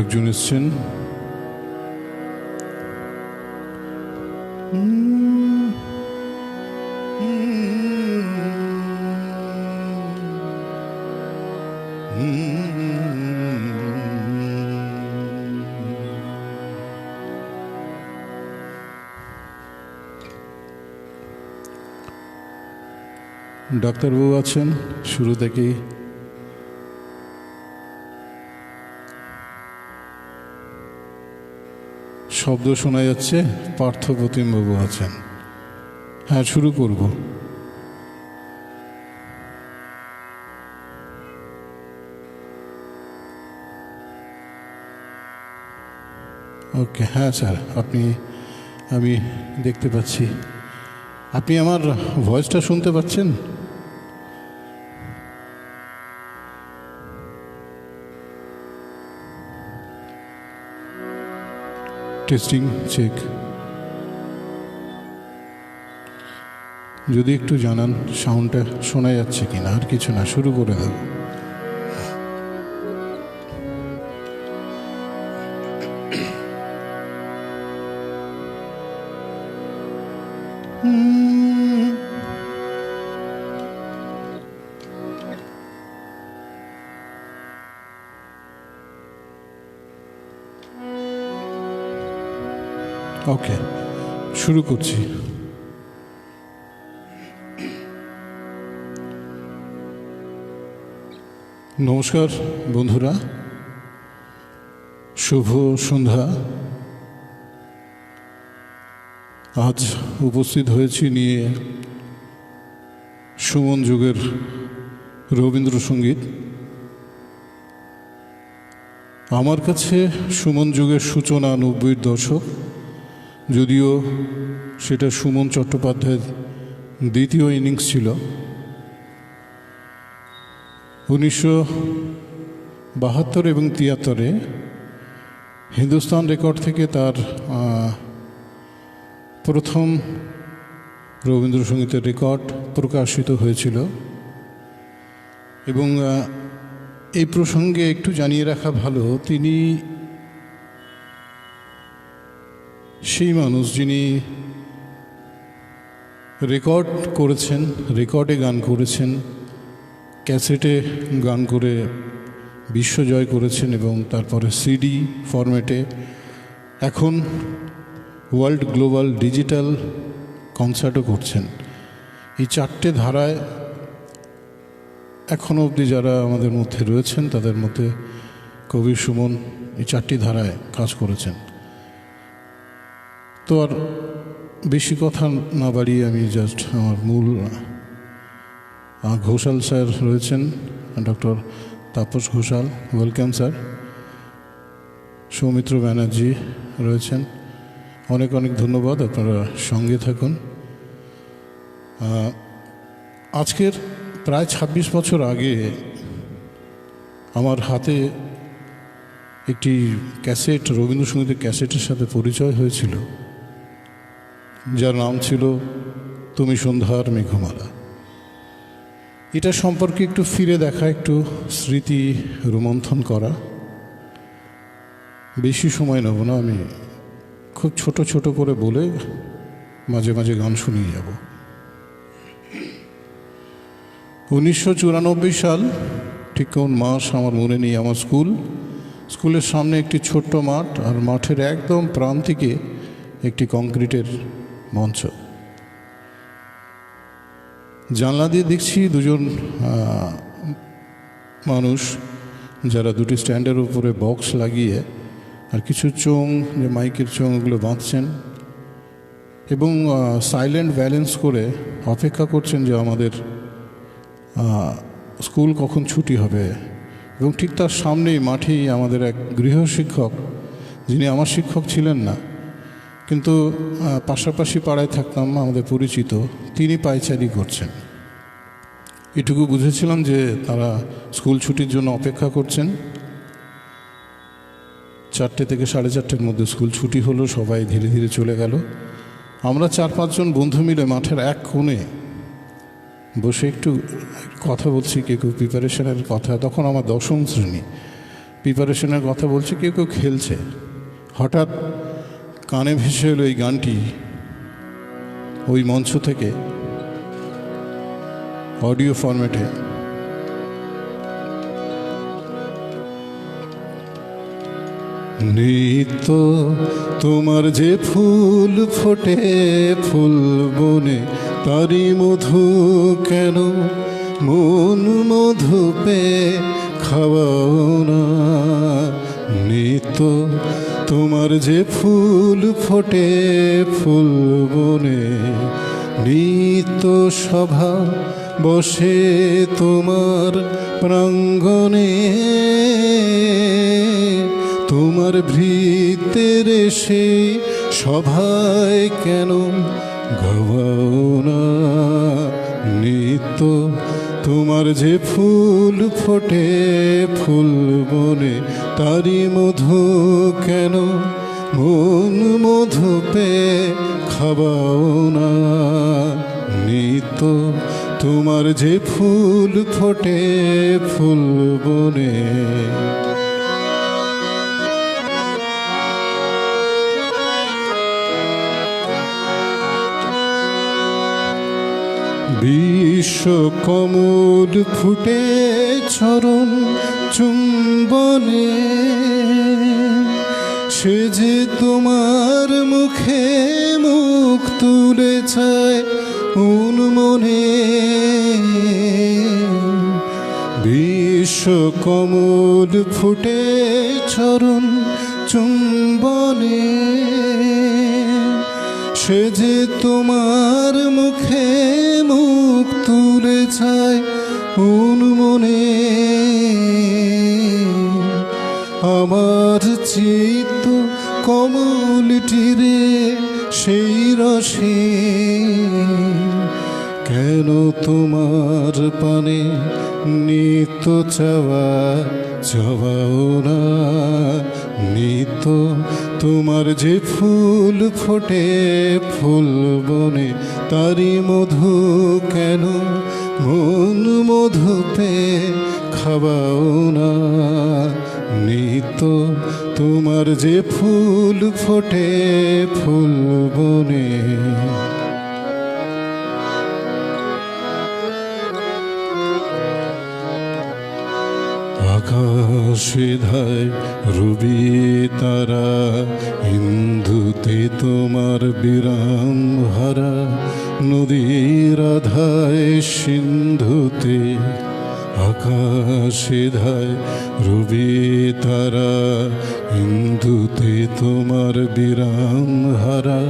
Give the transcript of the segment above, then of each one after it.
একজন এসছেন। ডাক্তারবাবু আছেন শুরু থেকেই। শব্দ শোনা যাচ্ছে। পার্থপ্রতিমবাবু আছেন। হ্যাঁ, শুরু করব। ওকে, হ্যাঁ স্যার, আমি দেখতে পাচ্ছি। আপনি আমার ভয়েসটা শুনতে পাচ্ছেন? Testing check. যদি একটু জানান সাউন্ডটা শোনা যাচ্ছে কিনা। আর কিছু না, শুরু করে দেব। ওকে, শুরু করছি। নমস্কার বন্ধুরা, শুভ সন্ধ্যা। আজ উপস্থিত হয়েছি নিয়ে সুমন যুগের রবীন্দ্রসঙ্গীত। আমার কাছে সুমন যুগের সূচনা 90-র দশক, যদিও সেটা সুমন চট্টোপাধ্যায়ের দ্বিতীয় ইনিংস ছিল। 1972 এবং 73-এ হিন্দুস্তান রেকর্ড থেকে তার প্রথম রবীন্দ্রসঙ্গীতের রেকর্ড প্রকাশিত হয়েছিল। এবং এই প্রসঙ্গে একটু জানিয়ে রাখা ভালো, তিনি সেই মানুষ যিনি রেকর্ড করেছেন, রেকর্ডে গান করেছেন, ক্যাসেটে গান করে বিশ্বজয় করেছেন এবং তারপরে সিডি ফরম্যাটে, এখন ওয়ার্ল্ড গ্লোবাল ডিজিটাল কনসার্টও করছেন। এই চারটে ধারায় এখনও অবধি যারা আমাদের মধ্যে রয়েছেন তাদের মধ্যে কবি সুমন এই চারটি ধারায় কাজ করেছেন। তো আর বেশি কথা না বাড়িয়ে আমি জাস্ট আমার মূল ঘোষাল স্যার রয়েছেন, doctor Tapas Ghoshal, welcome sir. Soumitra Banerjee রয়েছেন, অনেক অনেক ধন্যবাদ, আপনারা সঙ্গে থাকুন। আজকের প্রায় 26 বছর আগে আমার হাতে একটি ক্যাসেট, রবীন্দ্রসঙ্গীতের ক্যাসেটের সাথে পরিচয় হয়েছিল, যার নাম ছিল তুমি সন্ধ্যার মেঘমালা। এটা সম্পর্কে একটু ফিরে দেখা, একটু স্মৃতি রোমন্থন করা। বেশি সময় নেব না, আমি খুব ছোট ছোট করে বলে মাঝে মাঝে গান শুনিয়ে যাব। 1994 সাল, ঠিক কোন মাস আমার মনে নেই। আমার স্কুলের সামনে একটি ছোট্ট মাঠ, আর মাঠের একদম প্রান্তিকে একটি কংক্রিটের মঞ্চ। জানলা দিয়ে দেখছি দুজন মানুষ, যারা দুটি স্ট্যান্ডের উপরে বক্স লাগিয়ে আর কিছু চোং, যে মাইকের চোং, ওগুলো বাঁধছেন এবং সাইলেন্ট ব্যালেন্স করে অপেক্ষা করছেন যে আমাদের স্কুল কখন ছুটি হবে। এবং ঠিক তার সামনেই মাঠেই আমাদের এক গৃহশিক্ষক, যিনি আমার শিক্ষক ছিলেন না কিন্তু পাশাপাশি পাড়ায় থাকতাম, আমাদের পরিচিত, তিনি পায়চারি করছেন। এটুকু বুঝেছিলাম যে তারা স্কুল ছুটির জন্য অপেক্ষা করছেন। 4টে থেকে 4:30-এর মধ্যে স্কুল ছুটি হলো, সবাই ধীরে ধীরে চলে গেল। আমরা 4-5 জন বন্ধু মিলে মাঠের এক কোণে বসে একটু কথা বলছি, কেউ কেউ প্রিপারেশনের কথা, তখন আমার 10ম শ্রেণী, প্রিপারেশনের কথা বলছে, কেউ কেউ খেলছে। হঠাৎ কানে ভেসে এলো এই গানটি ওই মঞ্চ থেকে অডিও ফরম্যাটে। নিত্য তোমার যে ফুল ফোটে ফুল বনে, তারি মধু কেন মন মধু পে খাওয়াও না। নিত্য তোমার যে ফুল ফোটে ফুল বনে, নিত্য সভা বসে তোমার প্রাঙ্গণে, তোমার ভৃত্যের সেই সভায় কেন গাওয়াও না। নিত্য তোমার যে ফুল ফোটে ফুল বনে, তারি মধু কেন মন মধু পে খাওয়াও না। নিত্য তোমার যে ফুল ফোটে ফুল বনে। বিশ্ব কমল ফুটে চরণ চুম্বনে, সে যে তোমার মুখে মুখ তুলে চায় উন্মনে। বিশ্ব কমল ফুটে চরণ চুম্বনে, সে যে তোমার মুখে মুখ তুলে চায় উন্মনে। আমার চিত্ত কমলটিরে সেই রসে, কেন তোমার পানে নিত্য চাওয়া চাওয়াও না। নিত্য তোমার যে ফুল ফোটে ফুল বনে, তারি মধু কেন মন মধু পে খাওয়াও না। নিত্য তোমার যে ফুল ফোটে ফুল বনে। আকাশে ধায় রবি তারা, ইন্দুতে তোমার বিরাম হারা, নদীর আধায় সিন্ধুতে। আকাশে ধায় রবি তারা, ইন্দুতে তোমার বিরাম হারা,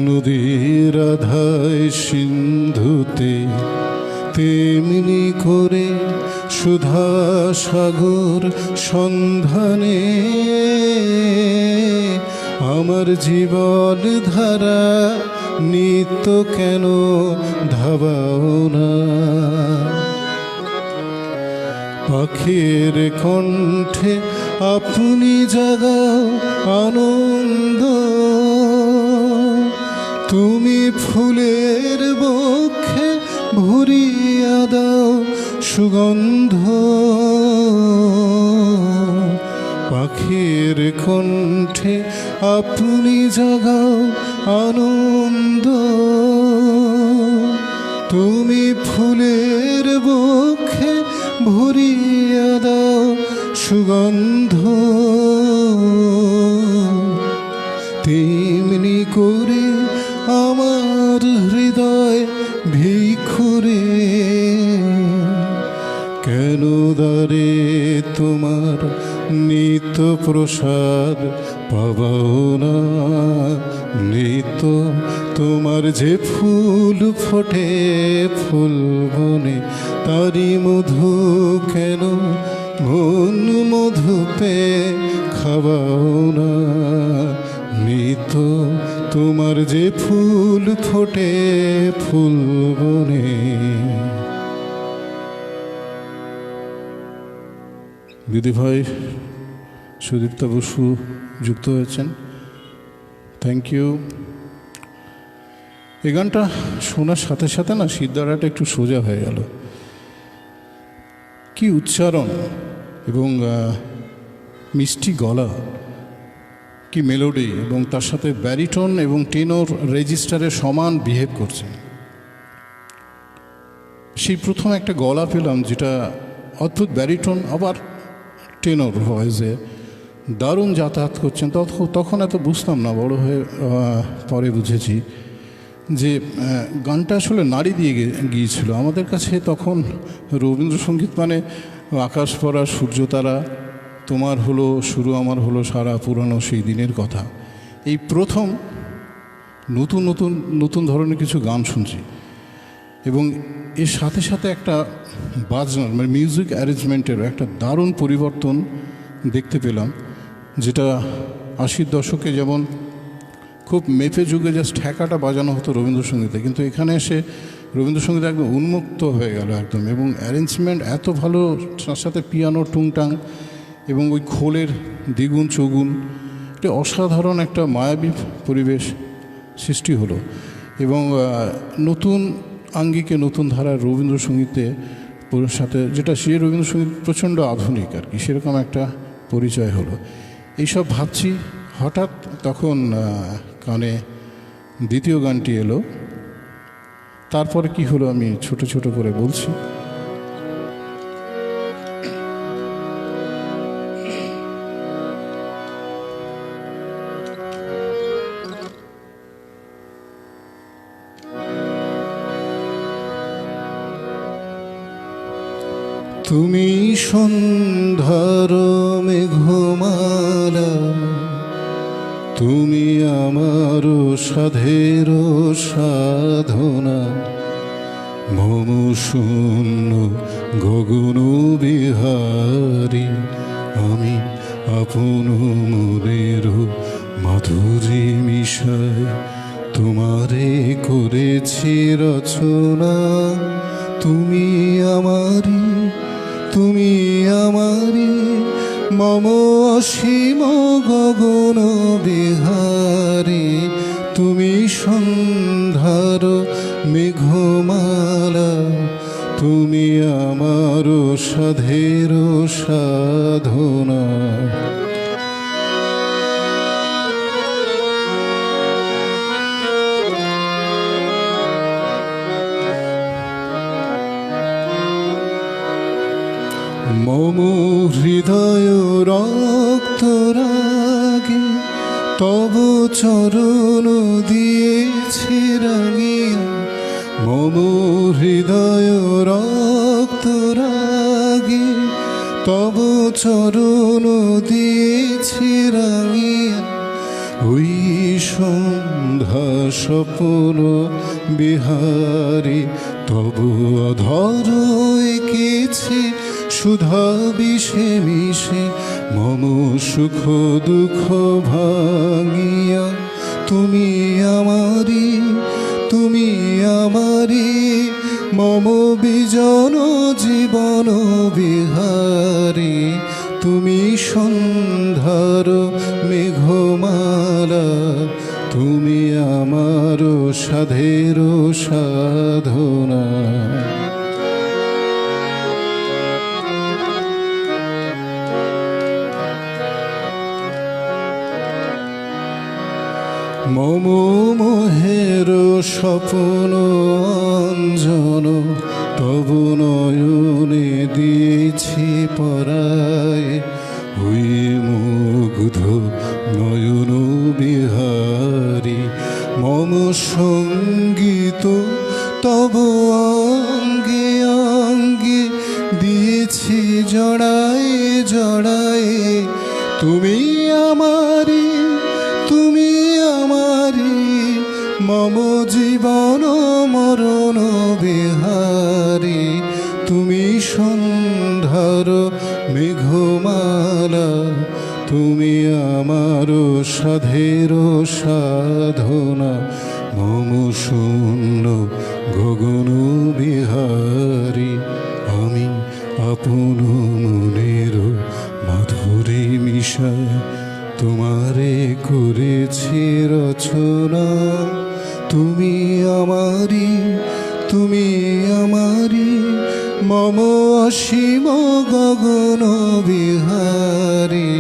নদীর আধায় সিন্ধুতে। তেমনি করে সুধা সাগর সন্ধানে, আমার জীবন ধারা নিত্য কেন ধাবাও না। পাখির কণ্ঠে আপনি জাগাও আনন্দ, তুমি ফুলের বক্ষে ভরিয়া দাও সুগন্ধ। পাখির কণ্ঠে আপনি জাগাও আনন্দ, তুমি ফুলের বক্ষে ভরিয়া দাও সুগন্ধ। তেমনি করে আমার হৃদয় ভিক্ষুরে, কেন দ্বারে তোমার নিত্য প্রসাদ পাবাও না। নিত্য তোমার যে ফুল ফোটে ফুল বনে, তারি মধু কেন মন মধু পে খাওয়াও না। নিত্য তোমার যে ফুল ফোটে ফুল বনে। দিদিভাই সুদীপ্তা বসু যুক্ত হয়েছেন, থ্যাংক ইউ। এই গানটা শোনার সাথে সাথে না সিদ্ধারাটা একটু সোজা হয়ে গেল। কি উচ্চারণ এবং মিষ্টি গলা, কি মেলোডি, এবং তার সাথে ব্যারিটন এবং টেনর রেজিস্টারে সমান বিহেভ করছে। সেই প্রথম একটা গলা পেলাম যেটা অদ্ভুত ব্যারিটন, আবার টেনর ভয়েসে দারুণ যাতায়াত করছেন। তখন এত বুঝতাম না, বড় হয়ে পরে বুঝেছি যে গানটা আসলে নাড়ি দিয়ে গিয়েছিল। আমাদের কাছে তখন রবীন্দ্রসঙ্গীত মানে আকাশ পড়া, সূর্য তারা, তোমার হলো শুরু আমার হলো সারা, পুরানো সেই দিনের কথা। এই প্রথম নতুন নতুন নতুন ধরনের কিছু গান শুনছি, এবং এর সাথে সাথে একটা বাজনার মানে মিউজিক অ্যারেঞ্জমেন্টেরও একটা দারুণ পরিবর্তন দেখতে পেলাম, যেটা 80-র দশকে যেমন খুব মেপে যুগে জাস্ট ঠেকাটা বাজানো হতো রবীন্দ্রসঙ্গীতে, কিন্তু এখানে এসে রবীন্দ্রসঙ্গীত একদম উন্মুক্ত হয়ে গেল একদম, এবং অ্যারেঞ্জমেন্ট এত ভালো, তার সাথে পিয়ানোর টুংটাং এবং ওই খোলের দ্বিগুণ চৌগুণ, একটা অসাধারণ একটা মায়াবী পরিবেশ সৃষ্টি হলো। এবং নতুন আঙ্গিকে নতুন ধারার রবীন্দ্রসঙ্গীতে সাথে, যেটা সে রবীন্দ্রসঙ্গীত প্রচণ্ড আধুনিক আর কি, সেরকম একটা পরিচয় হলো। এইসব ভাবছি, হঠাৎ তখন কানে দ্বিতীয় গানটি এলো। তারপরে কি হলো আমি ছোট ছোট করে বলছি। তুমি সন্ধ্যার মেঘমালা, তুমি আমার সাধের সাধনা, মম শূন্য গগন বিহারী, আমি আপন মনের মাধুরী মিশায় তোমারে করেছি রচনা। তুমি আমারি, তুমি আমারি, মম অসীম গগন বিহারী, তুমি সন্ধ্যার মেঘমালা, তুমি আমার সাধের সাধনা। মম হৃদয় রক্তরাগে তব চরণ দিয়েছি রাঙিয়া, মম হৃদয় রক্তরাগে তব চরণ দিয়েছি রাঙিয়া, ওই সন্ধ্যা স্বপ্ন বিহারী, তব অধর এঁকেছে সুধা বিষে মিশে, মম সুখ দুঃখ ভাঙিয়া, তুমি আমারি, তুমি আমারি, মম বিজন জীবন বিহারী, তুমি সন্ধ্যার মেঘমালা, তুমি আমার সাধের সাধনা। মম মোহের স্বপ্ন অঞ্জন, তব নয়নে দিয়েছি পরায়, ওই মুগ্ধ নয়ন বিহারী, মম সঙ্গীত তব অঙ্গে অঙ্গে দিয়েছি জড়ায় জড়ায়, তুমি আমারি, তুমি আমারি, মম জীবন মরণ বিহারী, তুমি সন্ধ্যার মেঘমালা, তুমি আমার সাধের সাধনা, মম শূন্য গগন বিহারী, আমি আপন মনের মাধুরী মিশায় তোমারে করেছি রচনা। তুমি আমারি, তুমি আমারি, মম অসীম গগন বিহারী।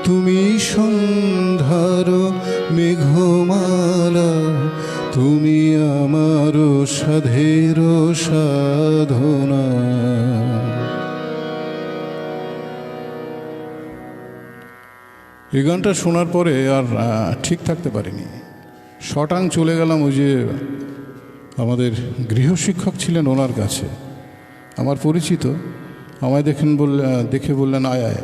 তুমি সন্ধ্যার মেঘমালা, তুমি আমার সাধের সাধনা। এই গানটা শোনার পরে আর ঠিক থাকতে পারিনি, শটাং চলে গেলাম ওই যে আমাদের গৃহশিক্ষক ছিলেন ওনার কাছে, আমার পরিচিত। আমায় দেখে বললেন, আয় আয়,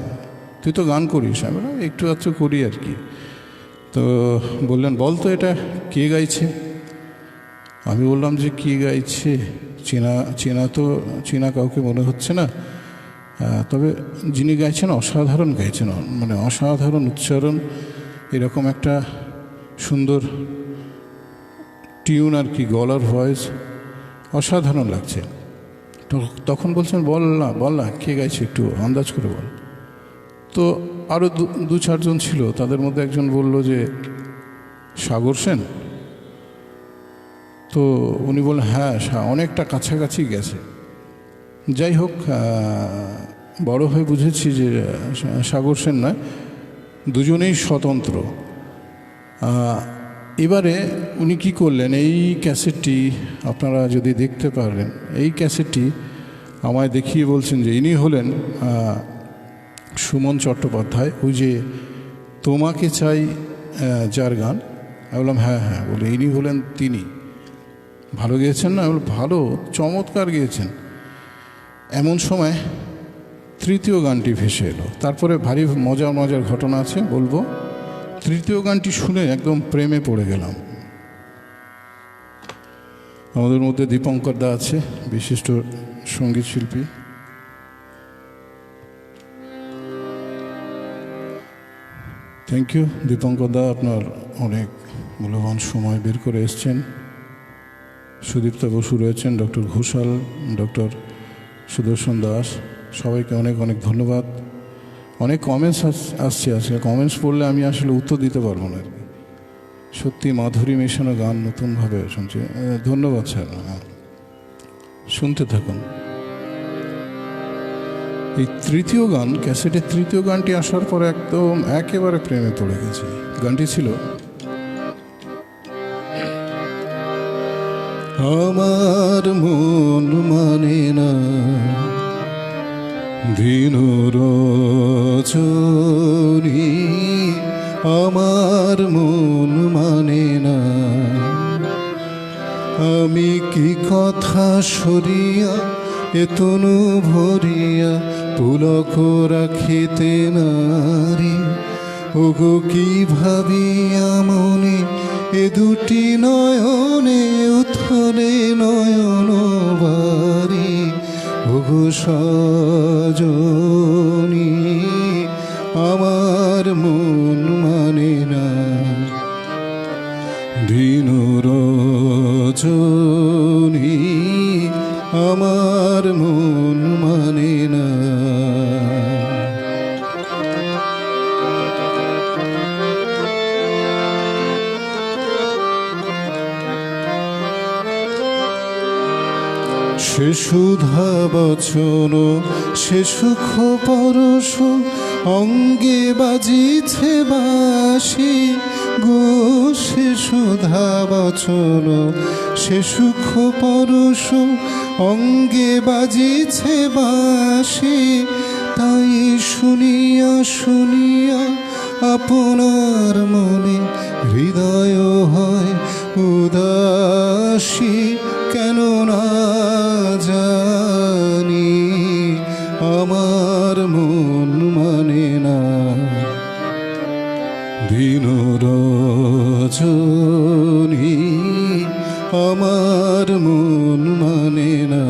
তুই তো গান করিস। আমি বললাম একটু আধটু করি আর কি। তো বললেন, বল তো এটা কে গাইছে। আমি বললাম যে কে গাইছে, চেনা কাউকে মনে হচ্ছে না, তবে যিনি গাইছেন অসাধারণ গাইছেন, মানে অসাধারণ উচ্চারণ, এরকম একটা সুন্দর টিউন আর কি, গলার ভয়েস অসাধারণ লাগছে। তখন বলছেন, বল না কে গাইছে, একটু আন্দাজ করে বল। তো আরও দু চারজন ছিল, তাদের মধ্যে একজন বলল যে সাগর সেন। তো উনি বললেন, হ্যাঁ অনেকটা কাছাকাছি গেছে। যাই হোক, বড় হয়ে বুঝেছি যে সাগর সেন নয়, দুজনেই স্বতন্ত্র। এবারে উনি কি করলেন, এই ক্যাসেটটি আপনারা যদি দেখতে পারেন, এই ক্যাসেটটি আমায় দেখিয়ে বলছেন যে ইনি হলেন সুমন চট্টোপাধ্যায়। ওই যে তোমাকে চাই যার গান। আমি বললাম হ্যাঁ, বলে ইনি হলেন তিনি। ভালো গেয়েছেন না? আমি বললাম ভালো, চমৎকার গিয়েছেন। এমন সময় তৃতীয় গানটি ভেসে এলো। তারপরে ভারী মজার ঘটনা আছে, বলবো। তৃতীয় গানটি শুনে একদম প্রেমে পড়ে গেলাম। আমাদের মধ্যে দীপঙ্কর দা আছে, বিশিষ্ট সঙ্গীত শিল্পী। থ্যাংক ইউ দীপঙ্কর দা, আপনার অনেক মূল্যবান সময় বের করে এসছেন। সুদীপ্তা বসু রয়েছেন, ডক্টর ঘোষাল, ডক্টর সুদর্শন দাস, সবাইকে অনেক ধন্যবাদ। অনেক কমেন্টস আসছে আজকে, কমেন্টস পড়লে আমি আসলে উত্তর দিতে পারবো না আর কি। সত্যি মাধুরী মেশানো গান নতুনভাবে শুনছি, ধন্যবাদ স্যার। শুনতে থাকুন। এই তৃতীয় গান, ক্যাসেটের তৃতীয় গানটি আসার পর একদম একেবারে প্রেমে পড়ে গেছি। গানটি ছিল, আমার মন মানে না দিন রজনী, আমার মন মানে না, আমি কি কথা সরিয়া এতনু ভরিয়া পুলক রাখিতে নারী। ওগো কি ভাবিয়া মনে এ দুটি নয়নে উথলে নয়ন বাড়ি। ওগো সজনী, আমার মন মানে না দিন রজনী, আমার মন মানে না। সে সুধা বচন, সে সুখ পরশ, অঙ্গে বাজিছে বাঁশি গো। সে সুধা বচন, সে সুখ পরশ, অঙ্গে বাজিছে বাঁশি। তাই শুনিয়া শুনিয়া আপনার মনে হৃদয় হয় উদাসী। কেন না জানি আমার মন মানে না দিন রজনী, আমার মন মানে না।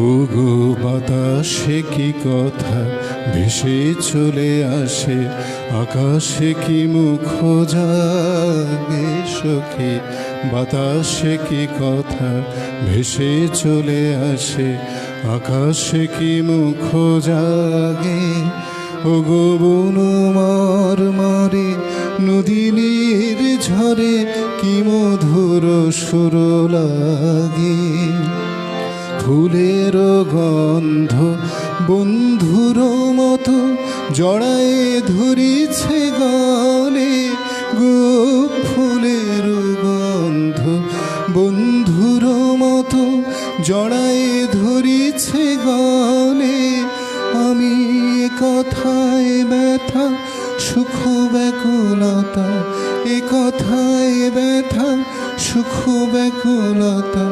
ওগো বাতাসে কি কথা ভেসে চলে আসে, আকাশে কি মুখ জাগে সখী বাতাসে কি কথা ভেসে চলে আসে, আকাশে কি মুখ জাগে। ওগো বনমার মারে নদীর ঝরে কি মধুর সুর লাগে। ফুলের গন্ধ বন্ধুর মতো জড়ায়ে ধরিছে গালে গো। ফুলের গন্ধ বন্ধুর মতো জড়ায়ে ধরিছে গালে। আমি কথায় ব্যথা সুখ ব্যাকুলতা, এ কথায় ব্যথা সুখ ব্যাকুলতা,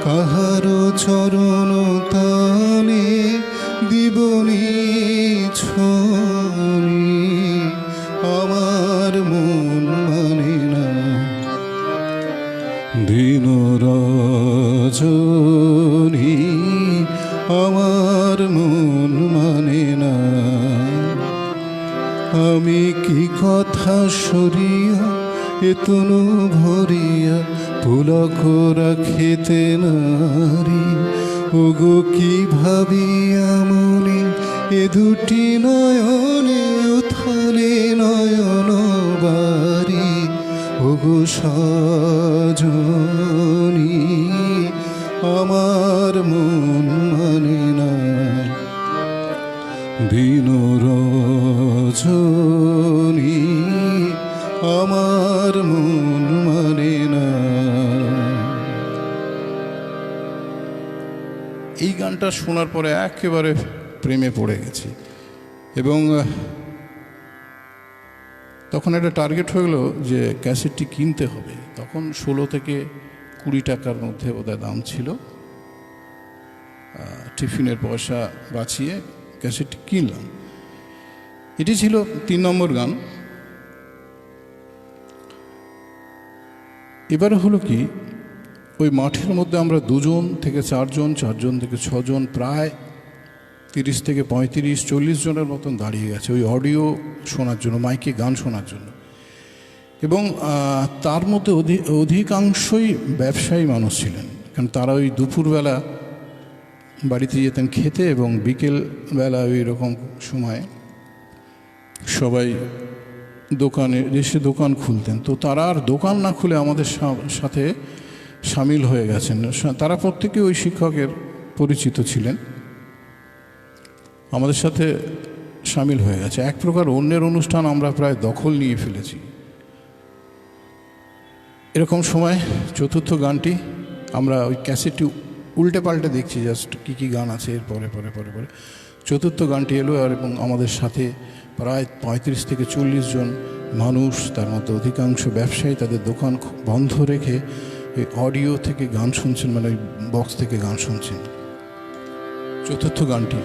কাহারো চরণ তালে দিবনি ছড়ি। আমার মন মানে না দিন রজনী, আমার মন মানে না। আমি কি কথা সরিয়া এতনু ভরিয়া পুলক রাখিতে নারী। ওগো কি ভাবিয়া মনে এ দুটি নয়নে উথালে নয়ন বারি। ওগো সজনী, আমার মন মানে না দিন রজনী, আমার মন মানে না। এই গানটা শোনার পরে একেবারে প্রেমে পড়ে গেছি এবং তখন একটা টার্গেট হয়ে গেল যে ক্যাসেটটি কিনতে হবে। তখন 16 থেকে 20 টাকার মধ্যে বোধহয় দাম ছিল। টিফিনের পয়সা বাঁচিয়ে ক্যাসেটটি কিনলাম। এটি ছিল 3 নম্বর গান। এবারে হলো কি, ওই মাঠের মধ্যে আমরা 2 থেকে 4 জন, 4 জন থেকে 6 জন, প্রায় 30 থেকে 35, 40 জনের মতন দাঁড়িয়ে গেছে ওই অডিও শোনার জন্য, মাইকে গান শোনার জন্য। এবং তার মধ্যে অধিকাংশই ব্যবসায়ী মানুষ ছিলেন, কারণ তারা ওই দুপুরবেলা বাড়িতে যেতেন খেতে এবং বিকেলবেলা ওই রকম সময় সবাই দোকানে এসে দোকান খুলতেন। তো তারা আর দোকান না খুলে আমাদের সাথে সামিল হয়ে গেছেন। তারা প্রত্যেকে ওই শিক্ষকের পরিচিত ছিলেন, আমাদের সাথে সামিল হয়ে গেছে। এক প্রকার অন্যের অনুষ্ঠান আমরা প্রায় দখল নিয়ে ফেলেছি। এরকম সময় চতুর্থ গানটি আমরা ওই ক্যাসেটটি উল্টে পাল্টে দেখছি, জাস্ট কী কী গান আছে এর পরে পরে পরে পরে চতুর্থ গানটি এলো। আর এবং আমাদের সাথে প্রায় 35 থেকে 40 জন মানুষ, তার মধ্যে অধিকাংশ ব্যবসায়ী তাদের দোকান বন্ধ রেখে ওই অডিও থেকে গান শুনছেন, মানে ওই বক্স থেকে গান শুনছেন। চতুর্থ গানটি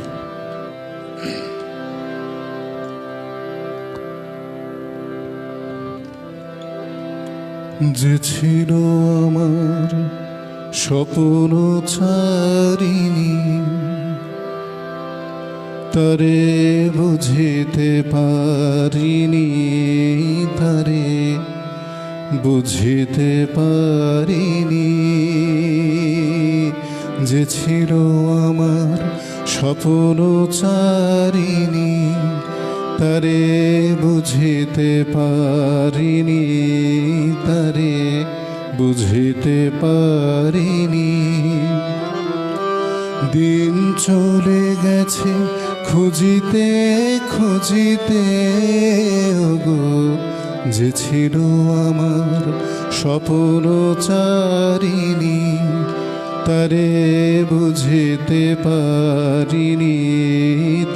যে ছিল আমার স্বপ্ন চারিণী, তারে বুঝিতে পারিনি, তারে বুঝিতে পারিনি। যে ছিল আমার স্বপ্ন চারিণী, তারে বুঝিতে পারিনি, তারে বুঝিতে পারিনি। দিন চলে গেছে খুঁজিতে খুঁজিতে, ওগো যে ছিল আমার স্বপ্ন চারিণী, তারে বুঝিতে পারিনি,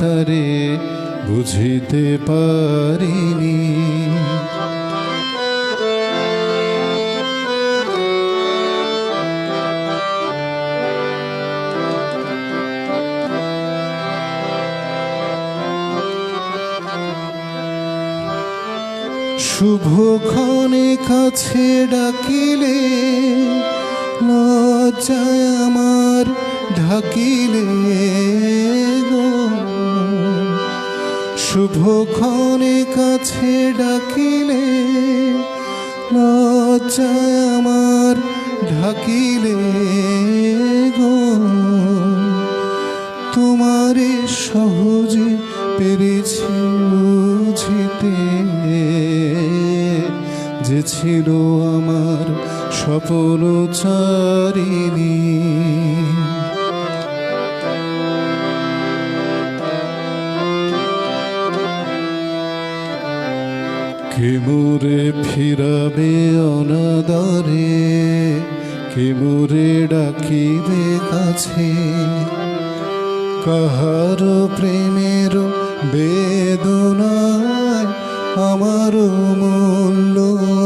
তারে বুঝিতে পারিনি। শুভক্ষণে কাছে ডাকিলে, লজ্জায় আমার ঢাকিলে গো। শুভক্ষণে কাছে ডাকিলে, লজ্জায় আমার তোমার ঢাকিলে গো, তোমারে সহজে পেরেছি বুঝিতে, যে ছিল আমার স্বপ্ন চারিণী। কে মোরে ফিরাবে অনাদরে, কে মোরে ডাকিবে কাছে, কাহার প্রেমের বেদনায় আমারও মূল্য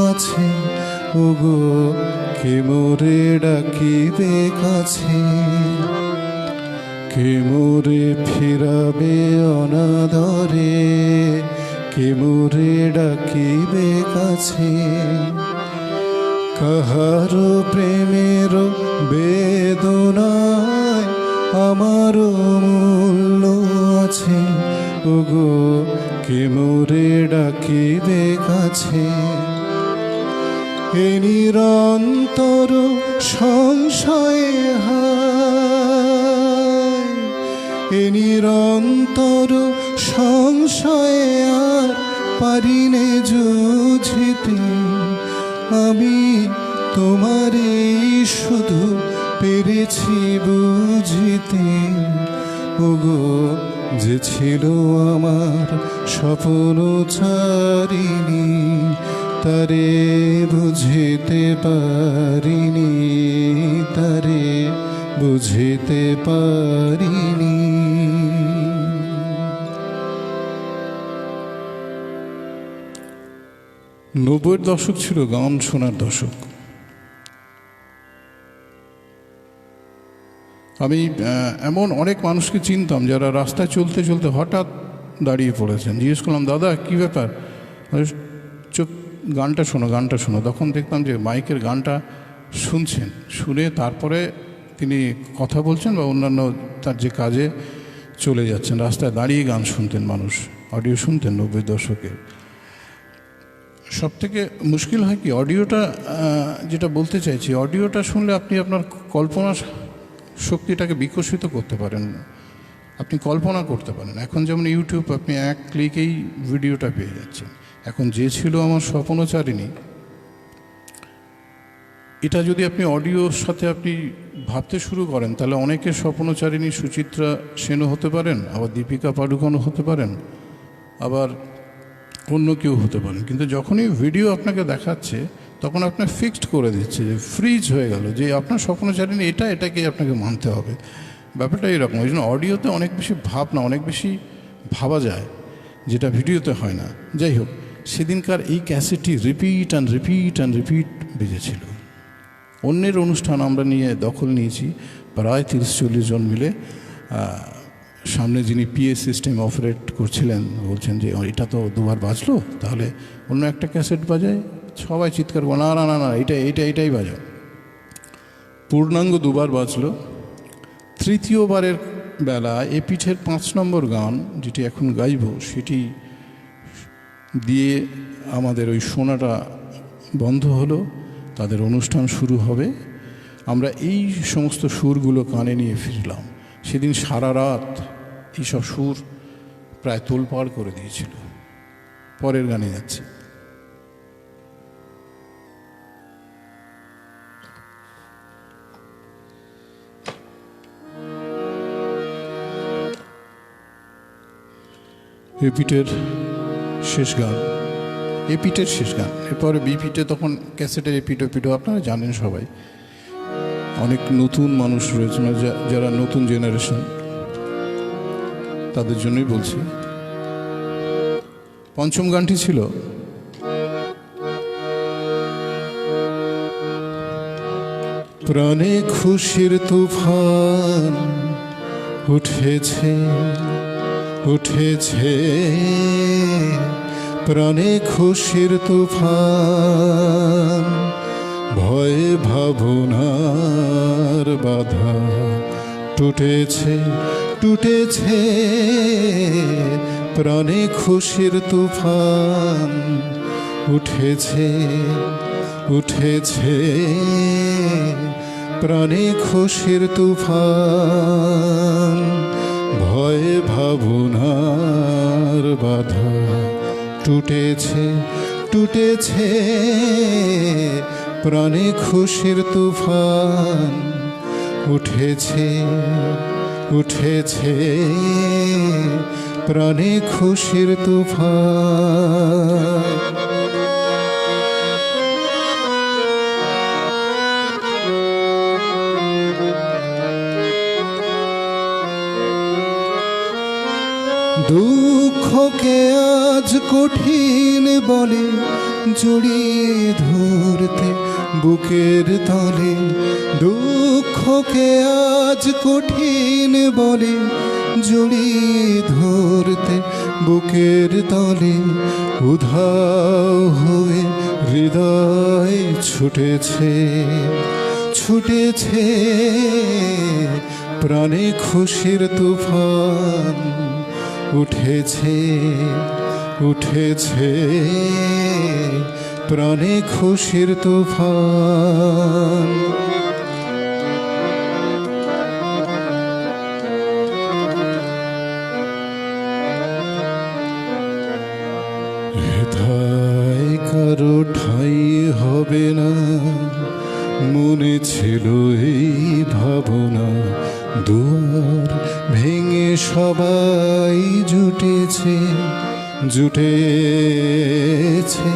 আছে। ওগো কে মোরে ডাকিবে কাছে, কে মোরে ফিরাবে অনাদরে, কে মোরে ডাকিবে কাছে, কাহার প্রেমের বেদনায় আমারও মূল্য আছে। ওগো কে মোরে ডাকিবে কাছে। এ নিরন্তর সংশয়ে হায়, এ নিরন্তর সংশয়ে আর পারিনে যুঝিতে, আমি তোমারে শুধু পেরেছি বুঝিতে। ওগো যে ছিল আমার স্বপ্ন চারিণী, তারে বুঝিতে পারিনি, তারে বুঝিতে পারিনি। 90-এর দশক ছিল গান শোনার দশক। আমি এমন অনেক মানুষকে চিনতাম যারা রাস্তায় চলতে চলতে হঠাৎ দাঁড়িয়ে পড়েছেন। জিজ্ঞেস করলাম, দাদা কী ব্যাপার? চুপ, গানটা শোনো, গানটা শোনো। তখন দেখতাম যে মাইকের গানটা শুনছেন, শুনে তারপরে তিনি কথা বলছেন বা অন্যান্য তার যে কাজে চলে যাচ্ছেন। রাস্তায় দাঁড়িয়ে গান শুনতেন মানুষ, অডিও শুনতেন 90-এর দশকে। সবথেকে মুশকিল হয় কি, অডিওটা যেটা বলতে চাইছি, অডিওটা শুনলে আপনি আপনার কল্পনা শক্তিটাকে বিকশিত করতে পারেন, আপনি কল্পনা করতে পারেন। এখন যেমন ইউটিউব, আপনি এক ক্লিকেই ভিডিওটা পেয়ে যাচ্ছেন। এখন যে ছিল আমার স্বপ্নচারিণী, এটা যদি আপনি অডিওর সাথে আপনি ভাবতে শুরু করেন, তাহলে অনেকের স্বপ্নচারিণী সুচিত্রা সেনও হতে পারেন, আবার দীপিকা পাডুকোনও হতে পারেন, আবার অন্য কেউ হতে পারেন। কিন্তু যখনই ভিডিও আপনাকে দেখাচ্ছে, তখন আপনার ফিক্সড করে দিচ্ছে, যে ফ্রিজ হয়ে গেল, যে আপনার স্বপ্নচারিণী এটা, এটাকেই আপনাকে মানতে হবে। ব্যাপারটা এরকম। ওই জন্য অডিওতে অনেক বেশি ভাবনা, অনেক বেশি ভাবা যায়, যেটা ভিডিওতে হয় না। যাই হোক, সেদিনকার এই ক্যাসেটটি repeat and repeat and repeat বেজেছিল। অন্যের অনুষ্ঠান আমরা নিয়ে দখল নিয়েছি, প্রায় 30-40 জন মিলে। সামনে যিনি পিএ সিস্টেম অপারেট করছিলেন বলছেন যে এটা তো দুবার বাজলো, তাহলে অন্য একটা ক্যাসেট বাজায়। সবাই চিৎকার করবো, না না না না, এটাই বাজাও। পূর্ণাঙ্গ দুবার বাজলো। তৃতীয়বারের বেলা এ পিঠের 5 নম্বর গান, যেটি এখন গাইব, সেটি দিয়ে আমাদের ওই শোনাটা বন্ধ হলো। তাদের অনুষ্ঠান শুরু হবে। আমরা এই সমস্ত সুরগুলো কানে নিয়ে ফিরলাম। সেদিন সারা রাত এইসব সুর প্রায় তোলপাড় করে দিয়েছিল। পরের গানে যাচ্ছে। এ পিঠের শেষ গান, এ পিঠের শেষ গান। এরপরে বি পিঠে, তখন ক্যাসেটের এ পিঠো পিঠো আপনারা জানেন সবাই। অনেক নতুন মানুষ রয়েছে, যারা নতুন জেনারেশন, তাদের জন্যই বলছি। পঞ্চম গানটি ছিল প্রাণে খুশির তুফান উঠেছে, উঠেছে প্রাণে খুশির তুফান, ভয়ে ভাবনার বাধা টুটেছে, টুটেছে প্রাণে খুশির তুফান উঠেছে। উঠেছে প্রাণে খুশির তুফান, ভয়ে ভাবনার বাধা টুটেছে টুটেছে প্রাণে খুশির তুফান, উঠেছে উঠেছে প্রাণে খুশির তুফান। দুঃখকে আজ কঠিন বলে জড়িয়ে ধরতে বুকের তলে, দুঃখকে আজ কঠিন বলে জড়িয়ে ধরতে বুকের তলে, উধাও হয়ে হৃদয় ছুটেছে ছুটেছে প্রাণে খুশির তুফান, উঠেছে উঠেছে প্রাণে খুশির তুফান। হেথায় কারো ঠাঁই হবে না, মনে ছিল এই ভাবনা, দুয়ার ভেঙে সবাই জুটেছে জুটেছে,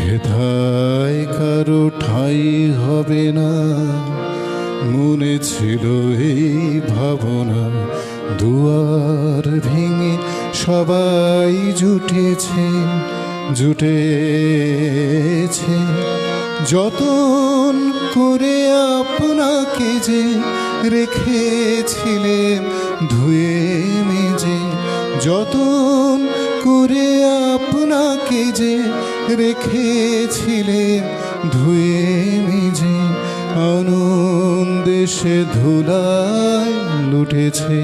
হেথায় কারো ঠাঁই হবে না, মনে ছিল এই ভাবনা, দুয়ার ভেঙে সবাই জুটেছে জুটেছে, যতন করে আপনাকে যে রেখেছিলেন ধুয়ে মেজে, যতন করে আপনাকে যে রেখেছিলেন ধুয়ে মেজে, আনন্দে সে ধুলায় লুটেছে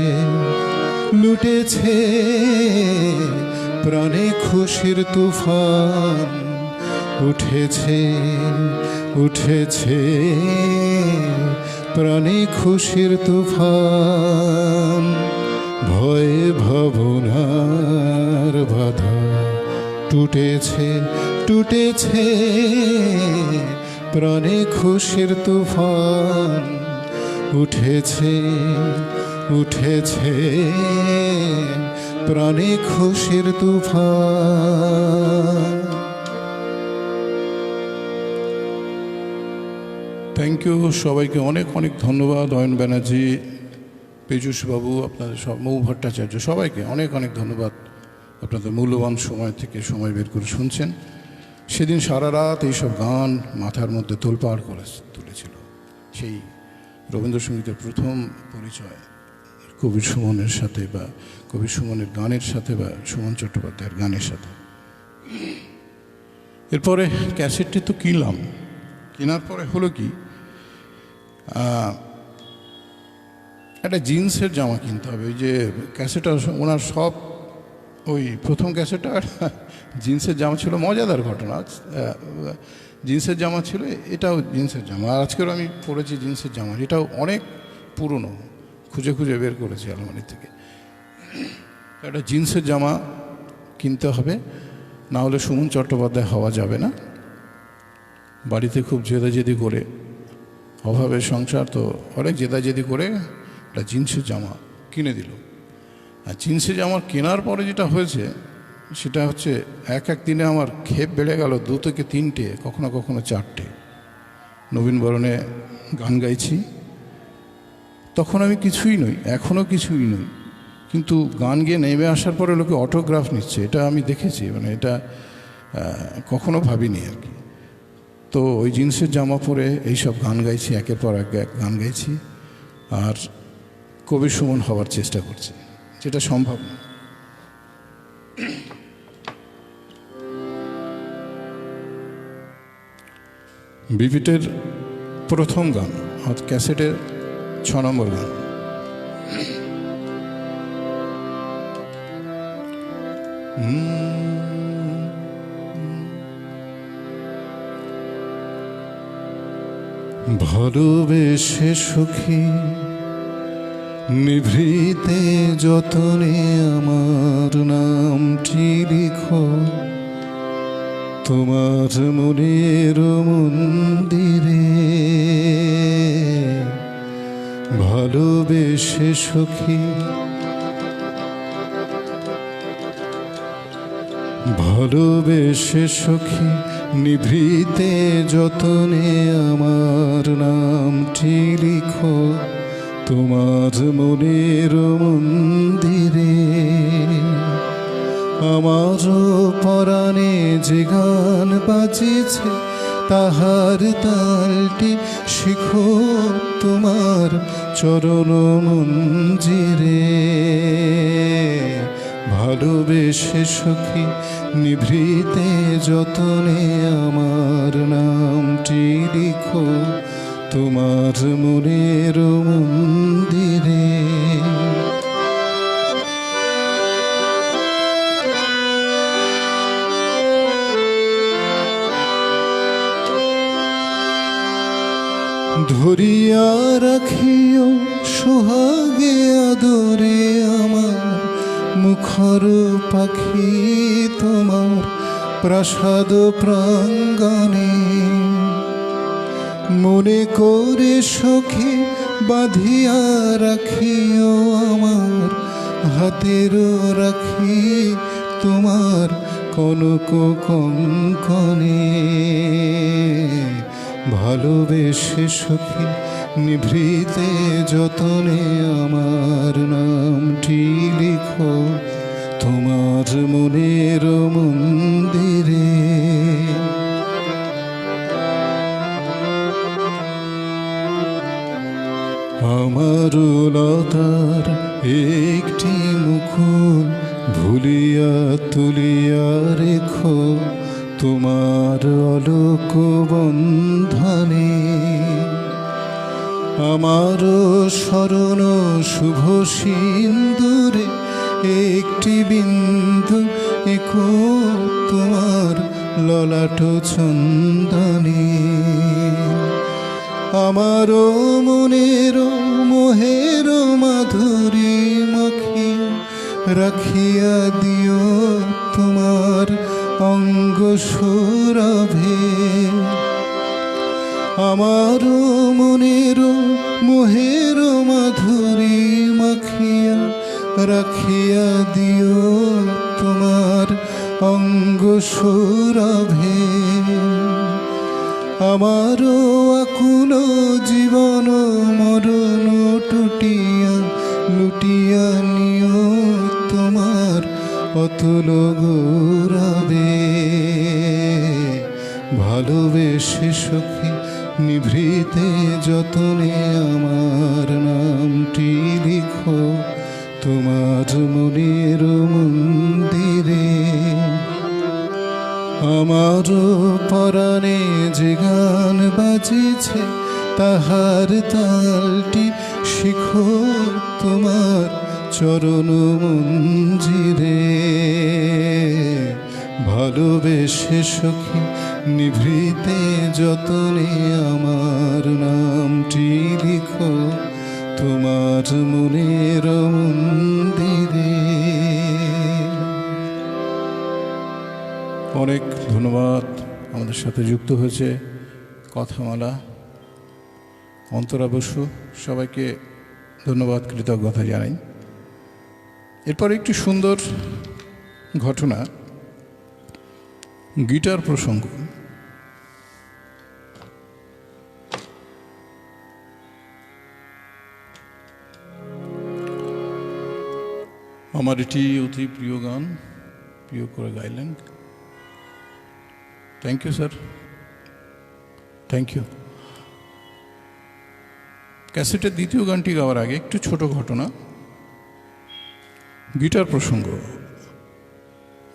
লুটেছে প্রাণে খুশির তুফান, উঠেছে উঠেছে প্রাণে খুশির তুফান, ভয়ে ভাবনার বাধা টুটেছে টুটেছে প্রাণে খুশির তুফান, উঠেছে উঠেছে প্রাণে খুশির তুফান। থ্যাংক ইউ সবাইকে, অনেক অনেক ধন্যবাদ। অয়ন ব্যানার্জি, পীযূষবাবু, আপনাদের সব, মৌ ভট্টাচার্য, সবাইকে অনেক অনেক ধন্যবাদ। আপনাদের মূল্যবান সময় থেকে সময় বের করে শুনছেন। সেদিন সারা রাত এইসব গান মাথার মধ্যে তোলপাড় করে তুলেছিল। সেই রবীন্দ্রসঙ্গীতের প্রথম পরিচয় কবি সুমনের সাথে, বা কবি সুমনের গানের সাথে, বা সুমন চট্টোপাধ্যায়ের গানের সাথে। এরপরে ক্যাসেটটি তো কিনলাম, কেনার পরে হলো কি, একটা জিন্সের জামা কিনতে হবে। ওই যে ক্যাসেটটা ওনার সব, ওই প্রথম ক্যাসেটটা জিন্সের জামা ছিল। মজাদার ঘটনা, জিন্সের জামা ছিল, এটাও জিন্সের জামা। আর আজকেও আমি পরেছি জিন্সের জামা, এটাও অনেক পুরনো, খুঁজে খুঁজে বের করেছি আলমারি থেকে। একটা জিন্সের জামা কিনতে হবে, না হলে সুমন চট্টোপাধ্যায় হওয়া যাবে না। বাড়িতে খুব জেদাজেদি করে, অভাবের সংসার তো, অনেক জেদাজেদি করে একটা জিন্সের জামা কিনে দিল। আর জিন্সের জামা কেনার পরে যেটা হয়েছে সেটা হচ্ছে, এক এক দিনে আমার ক্ষেপ বেড়ে গেল 2 থেকে 3টে, কখনো কখনো 4টে। নবীনবরণে গান গাইছি, তখন আমি কিছুই নই, এখনও কিছুই নই, কিন্তু গান গিয়ে নেমে আসার পরে লোকে অটোগ্রাফ নিচ্ছে, এটা আমি দেখেছি, মানে এটা কখনো ভাবিনি আর কি। তো ওই জিন্সের জামা পরে এইসব গান গাইছি, একের পর এক গান গাইছি, আর কবি সুমন হওয়ার চেষ্টা করছি, যেটা সম্ভব না। বিপিটের প্রথম গান, ক্যাসেটের 6 নম্বর গান। ভালোবেসে সখী নিভৃতে যতনে আমার নামটি লিখো তোমার মনের মন্দিরে। ভালোবেসে সখী ভালোবেসে সখী নিভৃতে যতনে আমার নামটি লিখো তোমার মনের মন্দিরে। আমার পরাণে যে গান বাজিছে তাহার তালটি শিখো তোমার চরণ মঞ্জিরে। ভালোবেসে সখী নিভৃতে যতনে আমার নামটি লিখো তোমার মনের মন্দিরে। ধরিয়া রাখিও সোহাগে আদরে আমার মুখর পাখি তোমার প্রাসাদ প্রাঙ্গণে। মনে করে সখী বাঁধিয়া রাখিও আমার হাতের রাখি তোমার কনক কঙ্কনে। ভালোবেসে সখী নিভৃতে যতনে আমার নামটি লিখো তোমার মনের মন্দিরে। আমার লতার একটি মুকুল ভুলিয়া তুলিয়া রেখো তোমার অলোক বন্ধনে। আমার শরণ শুভ সিন্দুরে একটি বিন্দু এখো তোমার ললাট চন্দনে। আমার মনের মোহের মাধুরী মখী রাখিয়া দিও তোমার অঙ্গ সুরভে। আমার মনের মোহের মাধুরী মাখিয়া রাখিয়া দিও তোমার অঙ্গ সুরভে। আমার আকুল জীবন মরণ টুটিয়া লুটিয়া নিও তোমার অতুল গৌরবে। ভালোবেসে সখী নিভৃতে যতনে আমার নামটি লিখো তোমার মনের মন্দিরে। আমার পরাণে যে গান বাজিছে তাহার তালটি শিখো তোমার চরণ মঞ্জিরে। ভালোবেসে সখী নিভৃতে যতনে আমার নামটি লিখো তোমার মনের মন্দিরে। অনেক ধন্যবাদ। আমাদের সাথে যুক্ত হয়েছে কথামালা অন্তরা বসু, সবাইকে ধন্যবাদ কৃতজ্ঞতা জানাই। এরপর একটি সুন্দর ঘটনা, গিটার প্রসঙ্গ। আমার এটি অতি প্রিয় গান, প্রিয় করে গাইলেন। Thank you sir, thank you. ক্যাসেটের দ্বিতীয় গানটি গাওয়ার আগে একটু ছোট ঘটনা, গিটার প্রসঙ্গ।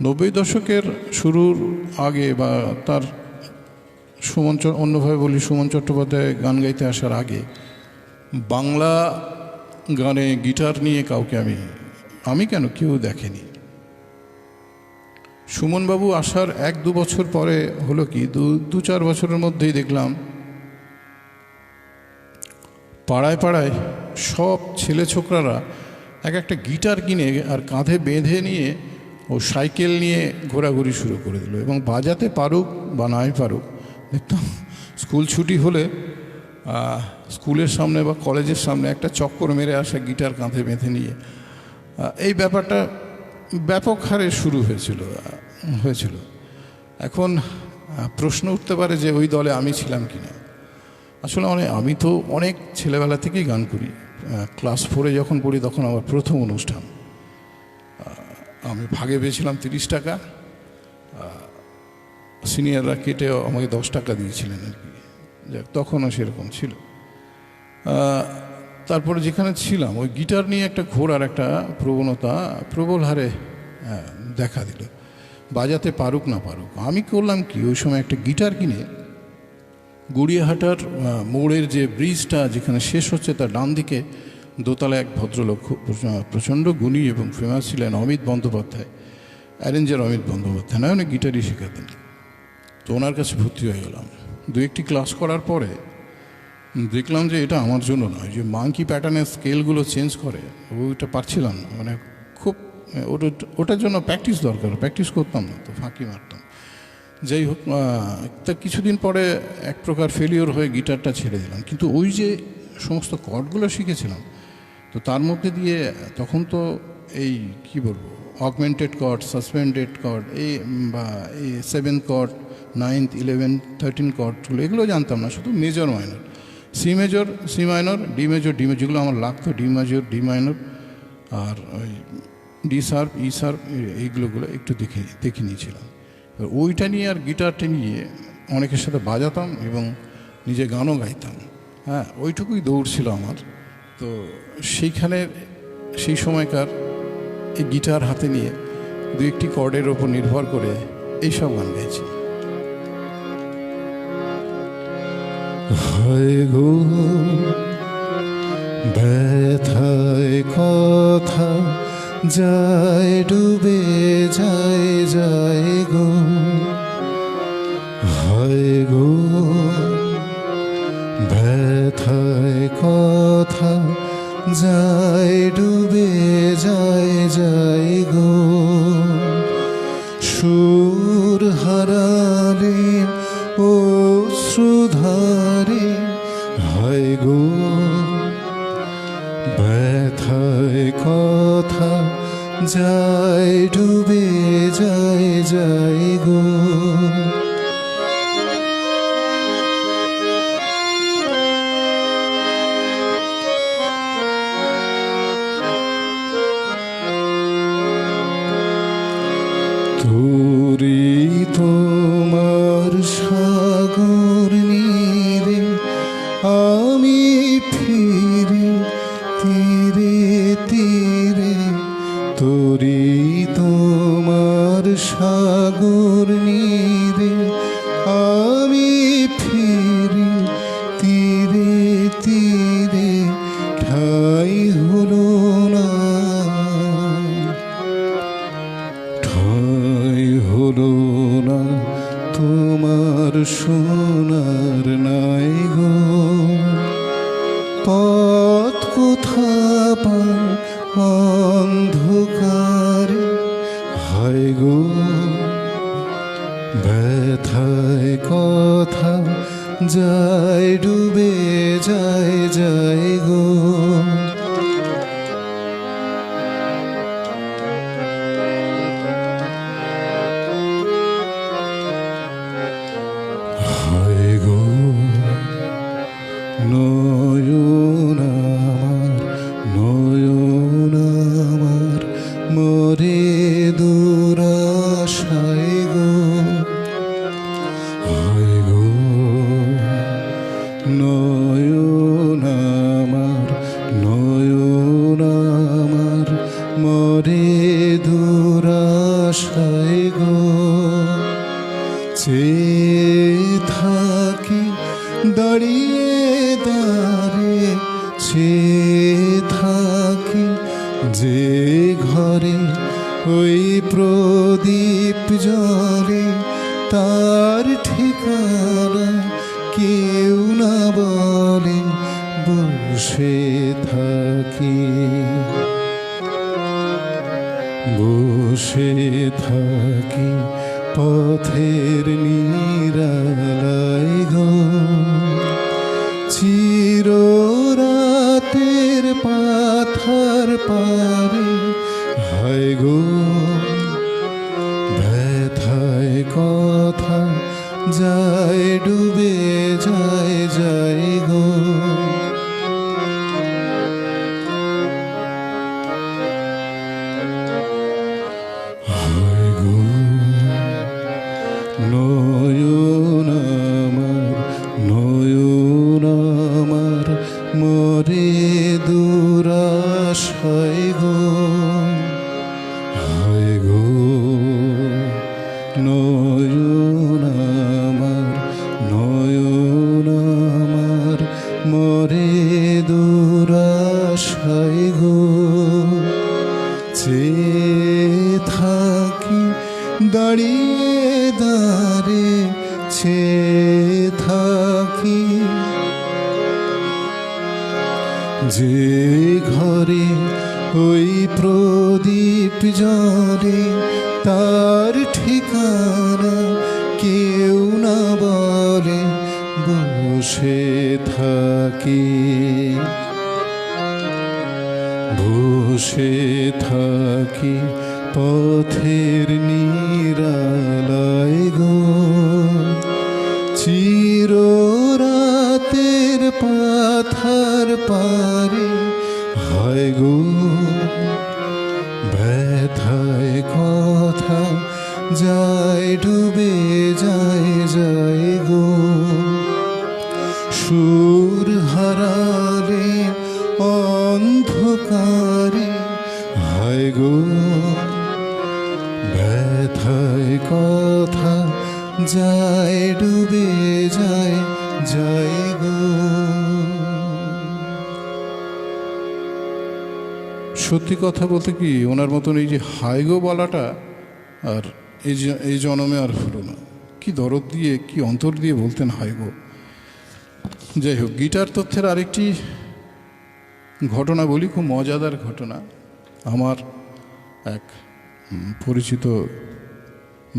90 দশকের শুরুর আগে বা তার অন্যভাবে বলি সুমন চট্টোপাধ্যায় গান গাইতে আসার আগে বাংলা গানে গিটার নিয়ে কাউকে আমি কেন কেউ দেখেনি। সুমনবাবু আসার 1-2 বছর পরে হলো কি, 2-4 বছরের মধ্যেই দেখলাম পাড়ায় পাড়ায় সব ছেলে ছোকরারা এক একটা গিটার কিনে আর কাঁধে বেঁধে নিয়ে ও সাইকেল নিয়ে ঘোরাঘুরি শুরু করে দিল, এবং বাজাতে পারুক বা নাই পারুক দেখতাম স্কুল ছুটি হলে স্কুলের সামনে বা কলেজের সামনে একটা চক্কর মেরে আসা গিটার কাঁধে বেঁধে নিয়ে। এই ব্যাপারটা ব্যাপক হারে শুরু হয়েছিল। এখন প্রশ্ন উঠতে পারে যে ওই দলে আমি ছিলাম কি না। আসলে আমি তো অনেক ছেলেবেলা থেকেই গান করি। ক্লাস 4-এ যখন পড়ি তখন আমার প্রথম অনুষ্ঠান, আমি ভাগে পেয়েছিলাম 30 টাকা, সিনিয়ররা কেটে আমাকে 10 টাকা দিয়েছিলেন আর কি। যাক, তখনও সেরকম ছিল। তারপরে যেখানে ছিলাম ওই গিটার নিয়ে একটা ঘোরার একটা প্রবণতা প্রবল হারে দেখা দিল, বাজাতে পারুক না পারুক। আমি করলাম কি, ওই সময় একটা গিটার কিনে গড়িয়াহাটার মোড়ের যে ব্রিজটা যেখানে শেষ হচ্ছে তার ডান দিকে দোতলা এক ভদ্রলোক, প্রচণ্ড গুণী এবং ফেমাস ছিলেন, অমিত বন্দ্যোপাধ্যায়, অ্যারেঞ্জার অমিত বন্দ্যোপাধ্যায়, না অনেক গিটারই শেখাতেন। তো ওনার কাছে ভর্তি হয়ে গেলাম। 2-1টি ক্লাস করার পরে দেখলাম যে এটা আমার জন্য নয়। যে মাঙ্কি প্যাটার্নের স্কেলগুলো চেঞ্জ করে ওইটা পারছিলাম না, মানে খুব ওটার জন্য প্র্যাকটিস দরকার, প্র্যাকটিস করতাম না, তো ফাঁকি মারতাম। যাই হোক, তা কিছুদিন পরে এক প্রকার ফেলিওর হয়ে গিটারটা ছেড়ে দিলাম। কিন্তু ওই যে সমস্ত কর্ডগুলো শিখেছিলাম, তো তার মধ্যে দিয়ে তখন তো এই কি বলবো, অগমেন্টেড কর্ড, সাসপেন্ডেড কর্ড, বা এই 7th কর্ড, 9th, 11th, 13 কর্ডগুলো এগুলো জানতাম না, শুধু major minor, C major, C minor, D major, D major, যেগুলো আমার লাগতো, ডি মেজর, ডি মাইনর, আর ওই ডি শার্প, ই শার্প, এইগুলো একটু দেখে নিয়েছিলাম। ওইটা নিয়ে আর গিটারটা নিয়ে অনেকের সাথে বাজাতাম এবং নিজে গানও গাইতাম। হ্যাঁ, ওইটুকুই দৌড় ছিল আমার। তো সেই সময়কার এই গিটার হাতে নিয়ে 2-1টি কর্ডের ওপর নির্ভর করে এইসব গান গাইছি। হয় গো ব্যথায় কথা যায় ডুবে যায় গো, হয় গো ব্যথায় কথা যায় ডুবে যায় গো, সুর হারালে অশ্রুধারে হয় গো ব্যথায় কথা যায় ডুবে যায় গো। তোরি তোমার সাগর নীরে আমি ফিরি তীরে তীরে, তোরি তোমার সাগর নীরে আমি ফিরি তীরে তীরে, ঠাই হলো না ঠাই হলো না তোমার সোনার নাই গো, পথ কোথা পায় অন্ধকারে হয় গো ব্যথায় কথা যায় ডুবে যায় গো। হয় গো নয়ন আমার মরে দুরাশায় গো, হয় গো নয়ন আমার মরে দুরাশায় গো, চেয়ে থাকি দাঁড়িয়ে দাঁড়িয়ে, চেয়ে থাকি যে ঘরে ওই প্রদীপ জ্বলে, তার ঠিকানা কেউ না বলে বসে থাকি, বসে থাকি পথের নিরালায় গো, চিররাতের পাথার পারে হায় গো, ব্যথায় কথা যায় ডুবে যায় যায় গো। হায় গো নয়ন আমার, নয়ন আমার মরে দুরাশায় গো। হায় গো নয়ন আমার, নয়ন আমার মরে দুরাশায় গো। চেয়ে থাকি দাঁড়িয়ে দাঁড়ে, চেয়ে থাকি যে ঘরে ওই প্রদীপ জ্বলে, তার ঠিকানা কেউ না বলে, বসে থাকি, বসে থাকি পথের নিরালায় গো, চিররাতের পাথার পারে হায় গো, ব্যথায় কথা যায় ডুবে যায় যায় গো। সুর হারালে অন্ধকারে হায় গো, ব্যথায় কথা যায় ডুবে যায় যায় গো। সত্যি কথা বলতে কি, ওনার মতন এই যে হাইগো বলাটা আর এই জন্মে আর হলো না। কি দরদ দিয়ে, কি অন্তর দিয়ে বলতেন হাইগো। যাই হোক, গিটার তথ্যের আরেকটি ঘটনা বলি, খুব মজাদার ঘটনা। আমার এক পরিচিত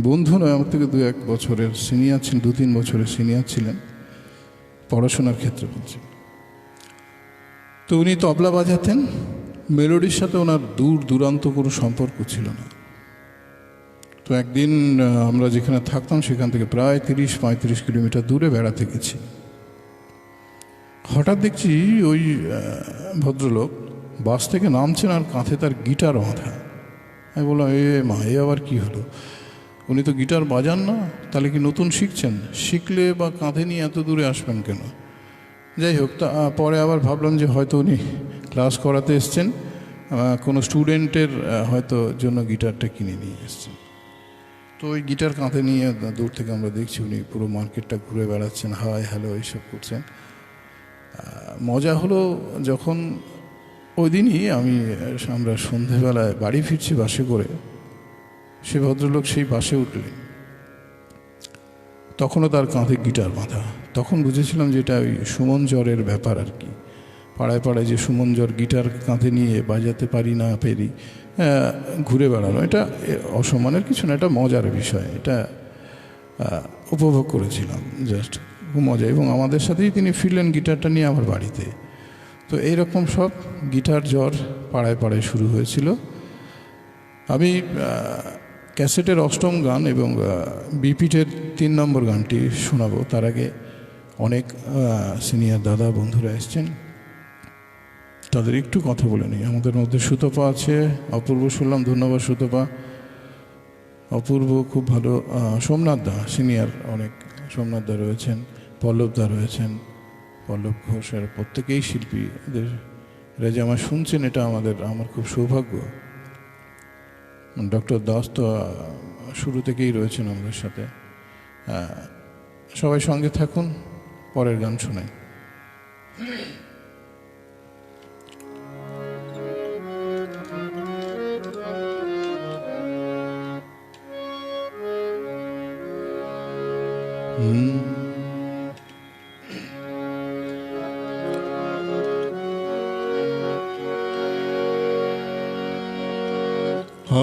বন্ধু নয়, আমার থেকে 2-1 বছরের সিনিয়র ছিলেন, 2-3 বছরের সিনিয়র ছিলেন পড়াশোনার ক্ষেত্রে বলছি। তো উনি তবলা বাজাতেন, মেলোডির সাথে ওনার দূর দূরান্ত কোনো সম্পর্ক ছিল না। তো একদিন আমরা যেখানে থাকতাম সেখান থেকে প্রায় 30-35 কিলোমিটার দূরে বেড়াতে গেছি। হঠাৎ দেখছি ওই ভদ্রলোক বাস থেকে নামছেন আর কাঁধে তার গিটার বাঁধা। আমি বললাম, এ মা, এ আবার কী হলো? উনি তো গিটার বাজান না, তাহলে কি নতুন শিখছেন? শিখলে বা কাঁধে নিয়ে এত দূরে আসবেন কেন? যাই হোক, তা পরে আবার ভাবলাম যে হয়তো উনি ক্লাস করাতে এসছেন, কোনো স্টুডেন্টের হয়তো জন্য গিটারটা কিনে নিয়ে এসছেন। তো ওই গিটার কাঁধে নিয়ে দূর থেকে আমরা দেখছি উনি পুরো মার্কেটটা ঘুরে বেড়াচ্ছেন, হাই হ্যালো এইসব করছেন। মজা হলো যখন ওই দিনই আমরা সন্ধেবেলায় বাড়ি ফিরছি বাসে করে, সে ভদ্রলোক সেই বাসে উঠলেন, তখনও তার কাঁধে গিটার বাঁধা। তখন বুঝেছিলাম যে এটা ওই সুমন জ্বরের ব্যাপার আর কি। পাড়ায় পাড়ায় যে সুমন জ্বর গিটার কাঁধে নিয়ে বাজাতে পারি না পেরি ঘুরে বেড়ানো, এটা অসম্মানের কিছু না, এটা মজার বিষয়। এটা উপভোগ করেছিলাম, জাস্ট খুব মজা। এবং আমাদের সাথেই তিনি ফিরলেন গিটারটা নিয়ে আমার বাড়িতে। তো এইরকম সব গিটার জ্বর পাড়ায় পাড়ায় শুরু হয়েছিল। আমি ক্যাসেটের 8ম গান এবং বিপিটের 3 নম্বর গানটি শোনাবো। তার আগে অনেক সিনিয়র দাদা বন্ধুরা এসছেন, তাদের একটু কথা বলে নিই। আমাদের মধ্যে সুতপা আছে, অপূর্ব শুনলাম, ধন্যবাদ সুতপা। অপূর্ব খুব ভালো। সোমনাথ দা সিনিয়র, অনেক সোমনাথ দা রয়েছেন, পল্লব দা রয়েছেন, পল্লব ঘোষের প্রত্যেকেই শিল্পী। এদের এরা যে আমার শুনছেন, এটা আমার খুব সৌভাগ্য। ডক্টর দাস তো শুরু থেকেই রয়েছেন আমাদের সাথে। সবাই সঙ্গে থাকুন, পরের গান শোনাই।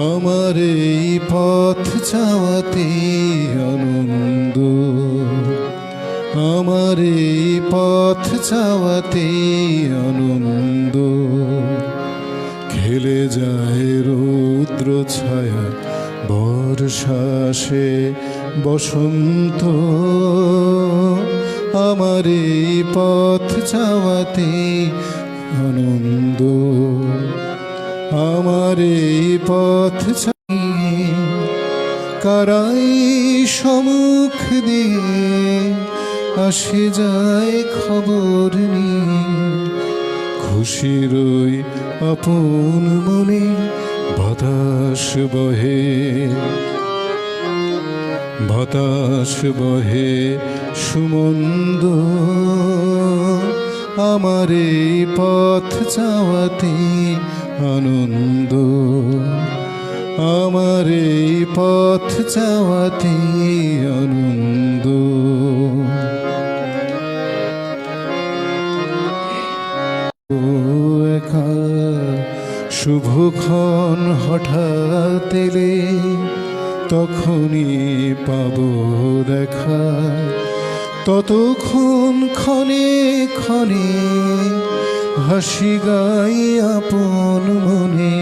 আমার এই পথ চাওয়াতে আনন্দ, আমার এই পথ চাওয়াতে আনন্দ, খেলে যায় রৌদ্র ছায়া বর্ষাসে বসন্ত, আমার এই পথ চাওয়াতে আনন্দ, আমার এই পথ চাই কারাই সম্মুখ দিয়ে আসে যায় খবর নিয়ে, খুশিরই আপন মনে বাতাস বহে, বাতাস বহে সুমন্দ, আমার এই পথ চাওয়াতে আনন্দ, আমার এই পথ চাওয়াতে আনন্দ। একা শুভক্ষণ হঠাৎ এলে তখনই পাব দেখা, ততক্ষণ ক্ষণে ক্ষণে হাসি গাই আপন মনে,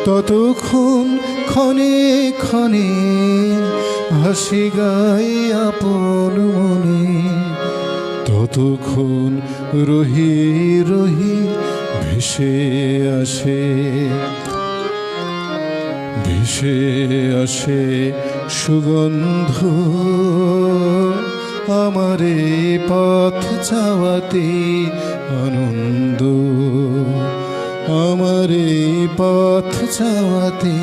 ততক্ষণ ক্ষণে ক্ষণে হাসি গাই আপন মনে, ততক্ষণ রহি রহি ভেসে আসে, ভেসে আসে সুগন্ধ, আমার এই পথ চাওয়াতে আনন্দ, আমার এই পথ চাওয়াতে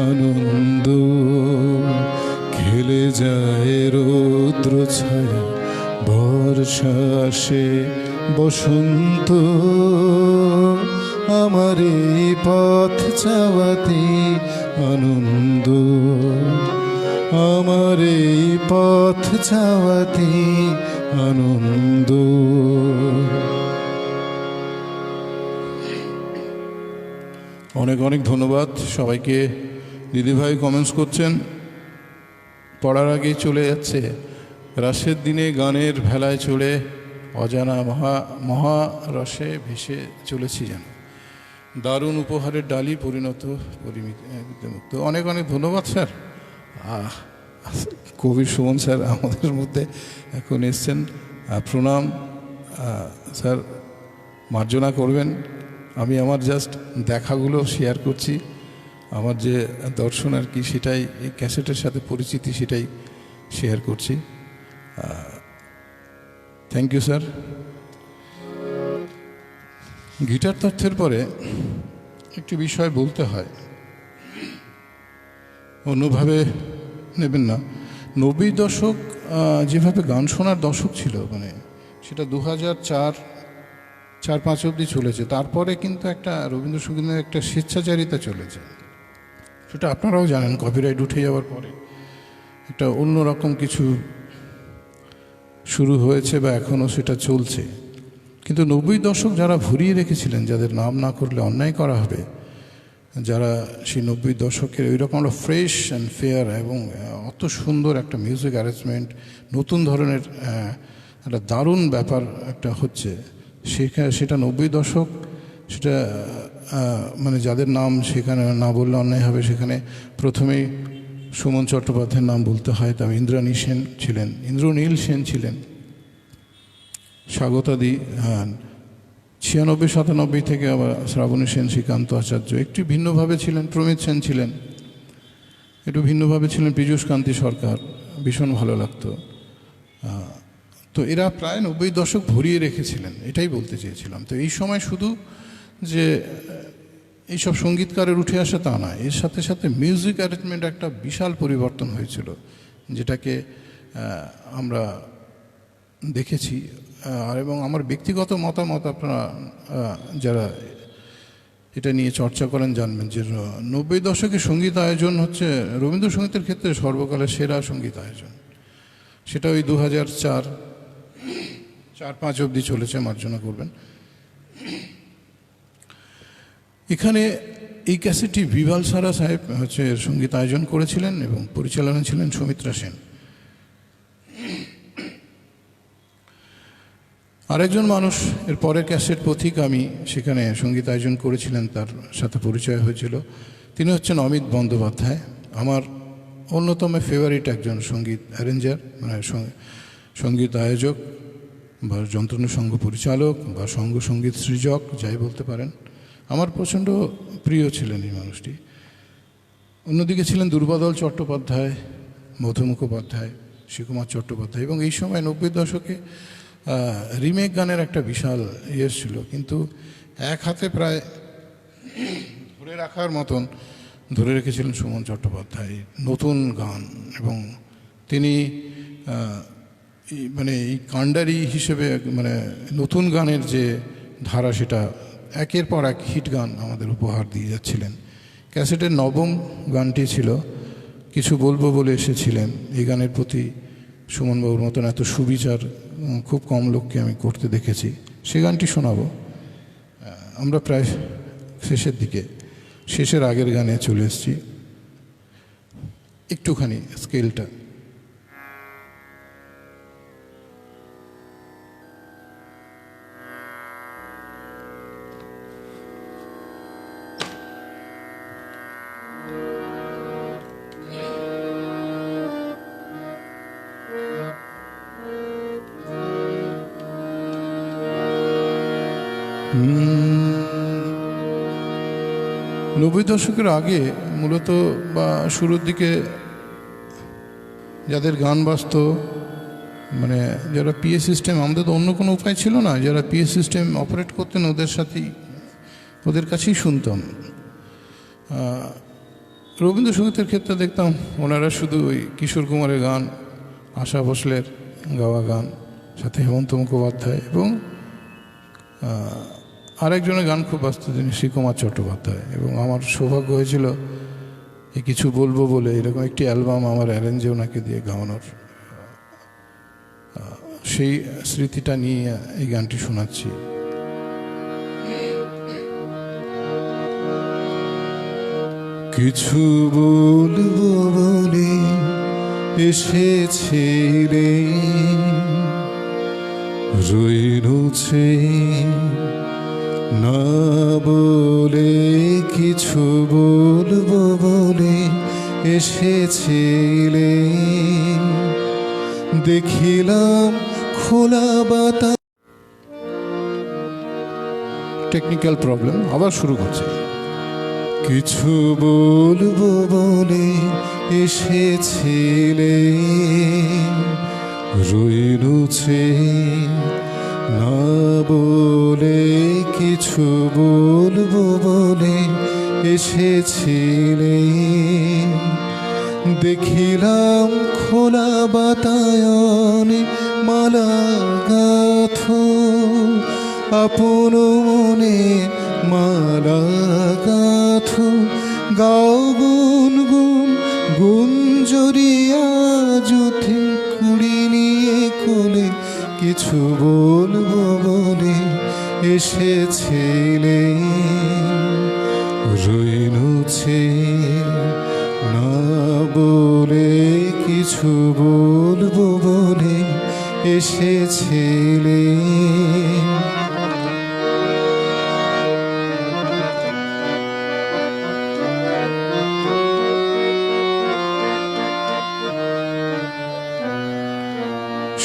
আনন্দ, খেলে যায় রৌদ্র ছায়া বর্ষা আসে বসন্ত, আমার এই পথ চাওয়াতে আনন্দ, আমার এই পথ চাওয়াতে আনন্দ। অনেক অনেক ধন্যবাদ সবাইকে। দিদিভাই কমেন্টস করছেন, পড়ার আগেই চলে যাচ্ছে, রাসের দিনে গানের ভেলায় চড়ে অজানা মহারসে ভেসে চলেছি যেন, দারুণ উপহারের ডালি পরিণত পরিমিত। অনেক অনেক ধন্যবাদ স্যার। কবি সুমন স্যার আমাদের মধ্যে এখন এসছেন, প্রণাম স্যার, মার্জনা করবেন। আমি আমার জাস্ট দেখাগুলো শেয়ার করছি, আমার যে দর্শন আর কি সেটাই, এই ক্যাসেটের সাথে পরিচিতি সেটাই শেয়ার করছি। Thank you sir. গিটার তথ্যের পরে একটি বিষয় বলতে হয়, অন্যভাবে নেবেন না। 90 দশক যেভাবে গান শোনার দশক ছিল, মানে সেটা 2004-5 অবধি চলেছে। তারপরে কিন্তু একটা রবীন্দ্রসঙ্গীতের একটা স্বেচ্ছাচারিতা চলেছে, সেটা আপনারাও জানেন। কপিরাইট উঠে যাওয়ার পরে একটা অন্যরকম কিছু শুরু হয়েছে বা এখনও সেটা চলছে। কিন্তু 90 দশক যারা ভরিয়ে রেখেছিলেন, যাদের নাম না করলে অন্যায় করা হবে, যারা সেই 90 দশকের ওই রকম একটা ফ্রেশ অ্যান্ড ফেয়ার এবং অত সুন্দর একটা মিউজিক অ্যারেঞ্জমেন্ট, নতুন ধরনের একটা দারুণ ব্যাপার একটা হচ্ছে, সেটা 90 দশক। সেটা মানে যাদের নাম সেখানে না বললে অন্যায় হবে, সেখানে প্রথমেই সুমন চট্টোপাধ্যায়ের নাম বলতে হয়। তবে ইন্দ্রাণী সেন ছিলেন, ইন্দ্রনীল সেন ছিলেন, স্বাগতাদি 96-97 থেকে আবার শ্রাবণী সেন, শ্রীকান্ত আচার্য একটু ভিন্নভাবে ছিলেন, প্রমিত সেন ছিলেন একটু ভিন্নভাবে ছিলেন, পীযূষ কান্তি সরকার, ভীষণ ভালো লাগতো। তো এরা প্রায় 90 দশক ভরিয়ে রেখেছিলেন, এটাই বলতে চেয়েছিলাম। তো এই সময় শুধু যে এইসব সঙ্গীতকারের উঠে আসা তা নয়, এর সাথে সাথে মিউজিক অ্যারেঞ্জমেন্ট একটা বিশাল পরিবর্তন হয়েছিল, যেটাকে আমরা দেখেছি। আর এবং আমার ব্যক্তিগত মতামত, আপনারা যারা এটা নিয়ে চর্চা করেন জানবেন যে 90 দশকের সঙ্গীত আয়োজন হচ্ছে রবীন্দ্রসঙ্গীতের ক্ষেত্রে সর্বকালের সেরা সঙ্গীত আয়োজন। সেটা ওই 2004-5 অবধি চলেছে, মার্জনা করবেন। এখানে এই ক্যাসেটটি বিভাল সারা সাহেব হচ্ছে সঙ্গীত আয়োজন করেছিলেন এবং পরিচালনা ছিলেন সুমিত্রা সেন। আরেকজন মানুষ এর পরের ক্যাসেট পথিক আমি সেখানে সঙ্গীত আয়োজন করেছিলেন, তার সাথে পরিচয় হয়েছিল। তিনি হচ্ছেন অমিত বন্দ্যোপাধ্যায়, আমার অন্যতম ফেভারিট একজন সঙ্গীত অ্যারেঞ্জার, মানে সঙ্গীত আয়োজক বা যন্ত্রানুষঙ্গ পরিচালক বা সঙ্গীত সৃজক যাই বলতে পারেন। আমার প্রচণ্ড প্রিয় ছিলেন এই মানুষটি। অন্যদিকে ছিলেন দুর্বাদল চট্টোপাধ্যায়, মধু মুখোপাধ্যায়, শিকুমার চট্টোপাধ্যায়, এবং এই সময় 90-এর দশকে রিমেক গানের একটা বিশাল ইয়ে ছিল, কিন্তু এক হাতে প্রায় ধরে রাখার মতন ধরে রেখেছিলেন সুমন চট্টোপাধ্যায় নতুন গান। এবং তিনি মানে এই কাণ্ডারি হিসেবে মানে নতুন গানের যে ধারা সেটা একের পর এক হিট গান আমাদের উপহার দিয়ে যাচ্ছিলেন। ক্যাসেটের 9ম গানটি ছিল কিছু বলবো বলে এসেছিলেন। এই গানের প্রতি সুমনবাবুর মতন এত সুবিচার খুব কম লোককে আমি করতে দেখেছি। সে গানটি শোনাবো। আমরা প্রায় শেষের দিকে, শেষের আগের গানে চলে এসেছি। একটুখানি স্কেলটা নব্বই দশকের আগে মূলত বা শুরুর দিকে যাদের গান বাজত, মানে যারা পিএ সিস্টেম, আমাদের তো অন্য কোনো উপায় ছিল না, যারা পিএ সিস্টেম অপারেট করতেন ওদের কাছেই শুনতাম। রবীন্দ্রসঙ্গীতের ক্ষেত্রে দেখতাম ওনারা শুধু ওই কিশোর কুমারের গান, আশা ভোসলের গাওয়া গান, সাথে হেমন্ত মুখোপাধ্যায় এবং আরেকজনের গান খুব বাজত, তিনি শিকুমার চট্টোপাধ্যায়। এবং আমার সৌভাগ্য হয়েছিল এই কিছু বলবো বলে এরকম একটি অ্যালবাম আমার অ্যারেঞ্জে ওনাকে দিয়ে গাওয়ানোর। সেই স্মৃতিটা নিয়ে এই গানটি শোনাচ্ছি। কিছু বলবো বলে এসেছিলে, রইনুছে না বলে, কিছু বলবো বলে এসেছিলে, দেখিলাম খোলা বাতাস। টেকনিক্যাল প্রবলেম, আবার শুরু করছে। কিছু বলবো বলে এসেছিলে, রইনুছে না বলে, কিছু বলবো বলে এসেছিলে, দেখিলাম খোলা বাতায়নে মালা গাথো, আপন মনে মালা গাথো, গাও গুনগুন গুঞ্জরিয়া যুথে, কুড়ি নিয়ে কোলে, কিছু বলবো বলে এসেছিলে, রইনুছে না বলে, কিছু বলবো বলে এসেছিলে।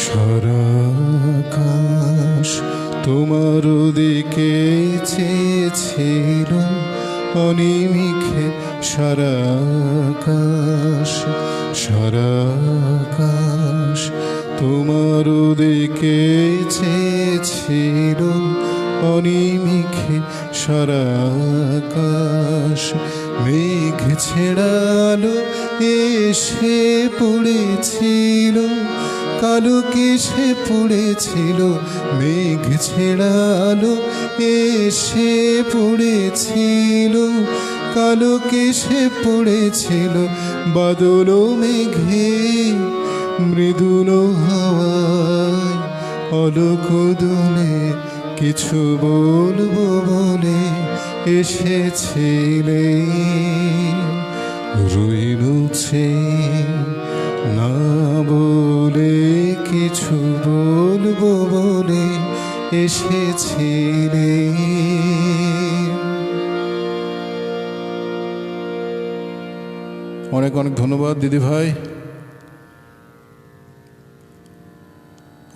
সারা আকাশ তোমার দিকে চেয়েছিল অনিমিখে, সারা আকাশ, সারা আকাশ তোমার দিকে চেয়েছিল অনিমিখে, সারা আকাশ মেঘ ছেড়ালো এসে পড়েছিল, কালো কেশে পড়েছিল, মেঘ ছেড়ালো এসে পড়েছিল, কালো কেশে পড়েছিল, বাদল মেঘে মৃদুল হাওয়ায় অলক দুলে কিছু বলবো বলে এসেছিলে, রইলুছে না বলে কিছু বলবো বলে এসেছিলে। অনেক অনেক ধন্যবাদ দিদি ভাই,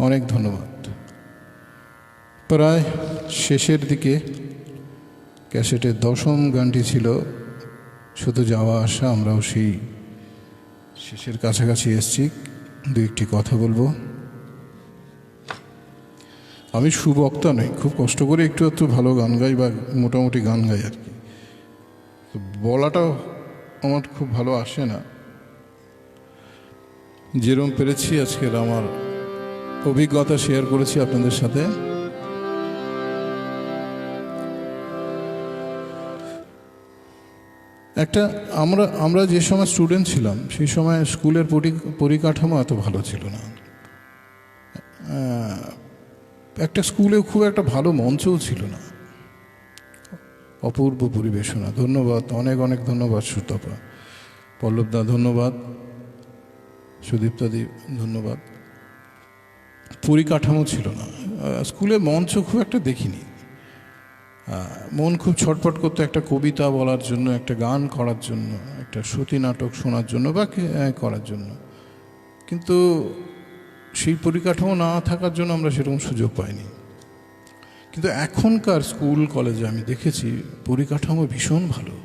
অনেক ধন্যবাদ। প্রায় শেষের দিকে ক্যাসেটের 10ম গানটি ছিল শুধু যাওয়া আসা। আমরাও সেই শেষের কাছাকাছি এসেছি, দু একটি কথা বলবো। আমি সুবক্তা নই, খুব কষ্ট করে একটু ভালো গান গাই বা মোটামুটি গান গাই আর কি, তো বলাটাও আমার খুব ভালো আসে না। যেরকম পেরেছি আজকের আমার অভিজ্ঞতা শেয়ার করেছি আপনাদের সাথে। একটা আমরা যে সময় স্টুডেন্ট ছিলাম সেই সময় স্কুলের পরিকাঠামো এত ভালো ছিল না। একটা স্কুলে খুব একটা ভালো মঞ্চও ছিল না। অপূর্ব পরিবেশনা। ধন্যবাদ, অনেক অনেক ধন্যবাদ সুতপা, পল্লবদা ধন্যবাদ, সুদীপ্তাদি ধন্যবাদ। পরিকাঠামো ছিল না স্কুলে, মঞ্চ খুব একটা দেখিনি। মন খুব ছটফট করতো একটা কবিতা বলার জন্য, একটা গান করার জন্য, একটা সতী নাটক শোনার জন্য বা করার জন্য, কিন্তু সেই পরিকাঠামো না থাকার জন্য আমরা সেরকম সুযোগ পাইনি। কিন্তু এখনকার স্কুল কলেজে আমি দেখেছি পরিকাঠামো ভীষণ ভালো।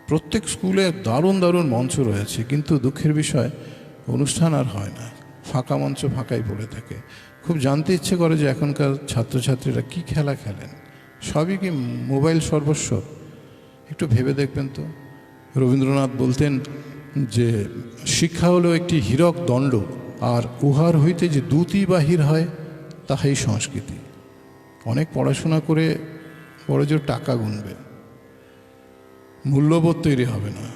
প্রত্যেক স্কুলে দারুণ দারুণ মঞ্চ রয়েছে, কিন্তু দুঃখের বিষয় অনুষ্ঠান আর হয় না, ফাঁকা মঞ্চ ফাঁকাই পড়ে থাকে। খুব জানতে ইচ্ছে করে যে এখনকার ছাত্রছাত্রীরা কি খেলা খেলেন, সবই কি মোবাইল সর্বস্ব? একটু ভেবে দেখবেন তো। রবীন্দ্রনাথ বলতেন যে শিক্ষা হলো একটি হীরক দণ্ড, আর উহার হইতে যে দ্যুতি বাহির হয় তাহাই সংস্কৃতি। অনেক পড়াশোনা করে বড় জোর টাকা গুনবে, মূল্যবোধ তৈরি হবে না।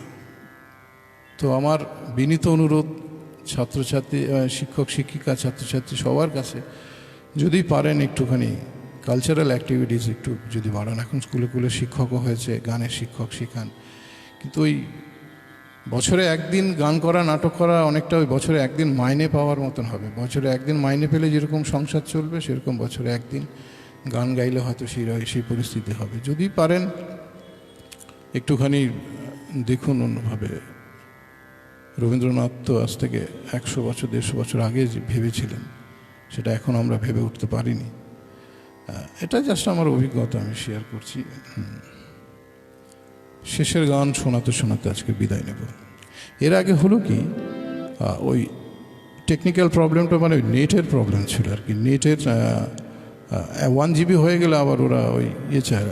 তো আমার বিনীত অনুরোধ ছাত্রছাত্রী, শিক্ষক শিক্ষিকা, ছাত্রছাত্রী সবার কাছে, যদি পারেন একটুখানি কালচারাল অ্যাক্টিভিটিস একটু যদি বাড়ান। এখন স্কুলে স্কুলে শিক্ষকও হয়েছে, গানের শিক্ষক শেখান, কিন্তু ওই বছরে একদিন গান করা, নাটক করা অনেকটা ওই বছরে একদিন মাইনে পাওয়ার মতন হবে। বছরে একদিন মাইনে পেলে যেরকম সংসার চলবে, সেরকম বছরে একদিন গান গাইলে হয়তো সেই পরিস্থিতি হবে। যদি পারেন একটুখানি দেখুন অন্যভাবে। রবীন্দ্রনাথ তো আজ থেকে 100 বছর 150 বছর আগে যে ভেবেছিলেন, সেটা এখন আমরা ভেবে উঠতে পারিনি। এটা জাস্ট আমার অভিজ্ঞতা, আমি শেয়ার করছি। শেষের গান শোনাতে শোনাতে আজকে বিদায় নেব। এর আগে হলো কি, ওই টেকনিক্যাল প্রবলেমটা, মানে ওই নেটের প্রবলেম ছিল আর কি। নেটের 1 GB হয়ে গেলে আবার ওরা ওই চায়,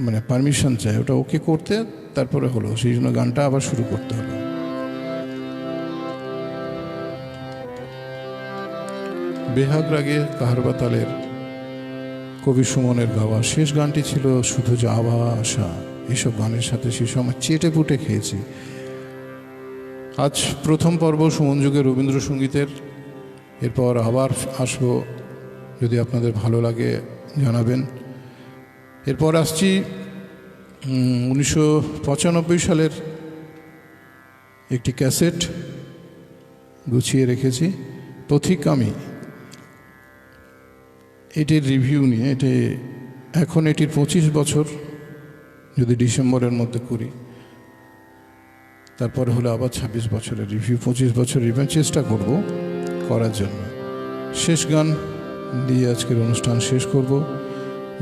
মানে পারমিশন চায়, ওটা ওকে করতে তারপরে হলো, সেই জন্য গানটা আবার শুরু করতে হলো। বেহাগ রাগে কাহারবা তালের কবি সুমনের গাওয়া শেষ গানটি ছিল শুধু যাওয়া আসা। এইসব গানের সাথে সেই সময় চেটে পুটে খেয়েছি। আজ প্রথম পর্ব সুমন যুগের রবীন্দ্রসঙ্গীতের, এরপর আবার আসবো, যদি আপনাদের ভালো লাগে জানাবেন। এরপর আসছি 1995 সালের একটি ক্যাসেট গুছিয়ে রেখেছি, পথিকগামী। এটির রিভিউ নিয়ে, এখন এটির 25 বছর, যদি ডিসেম্বরের মধ্যে করি, তারপরে হলে আবার 26 বছরের রিভিউ, 25 বছর রিভিউ চেষ্টা করব করার জন্য। শেষ গান দিয়ে আজকের অনুষ্ঠান শেষ করব।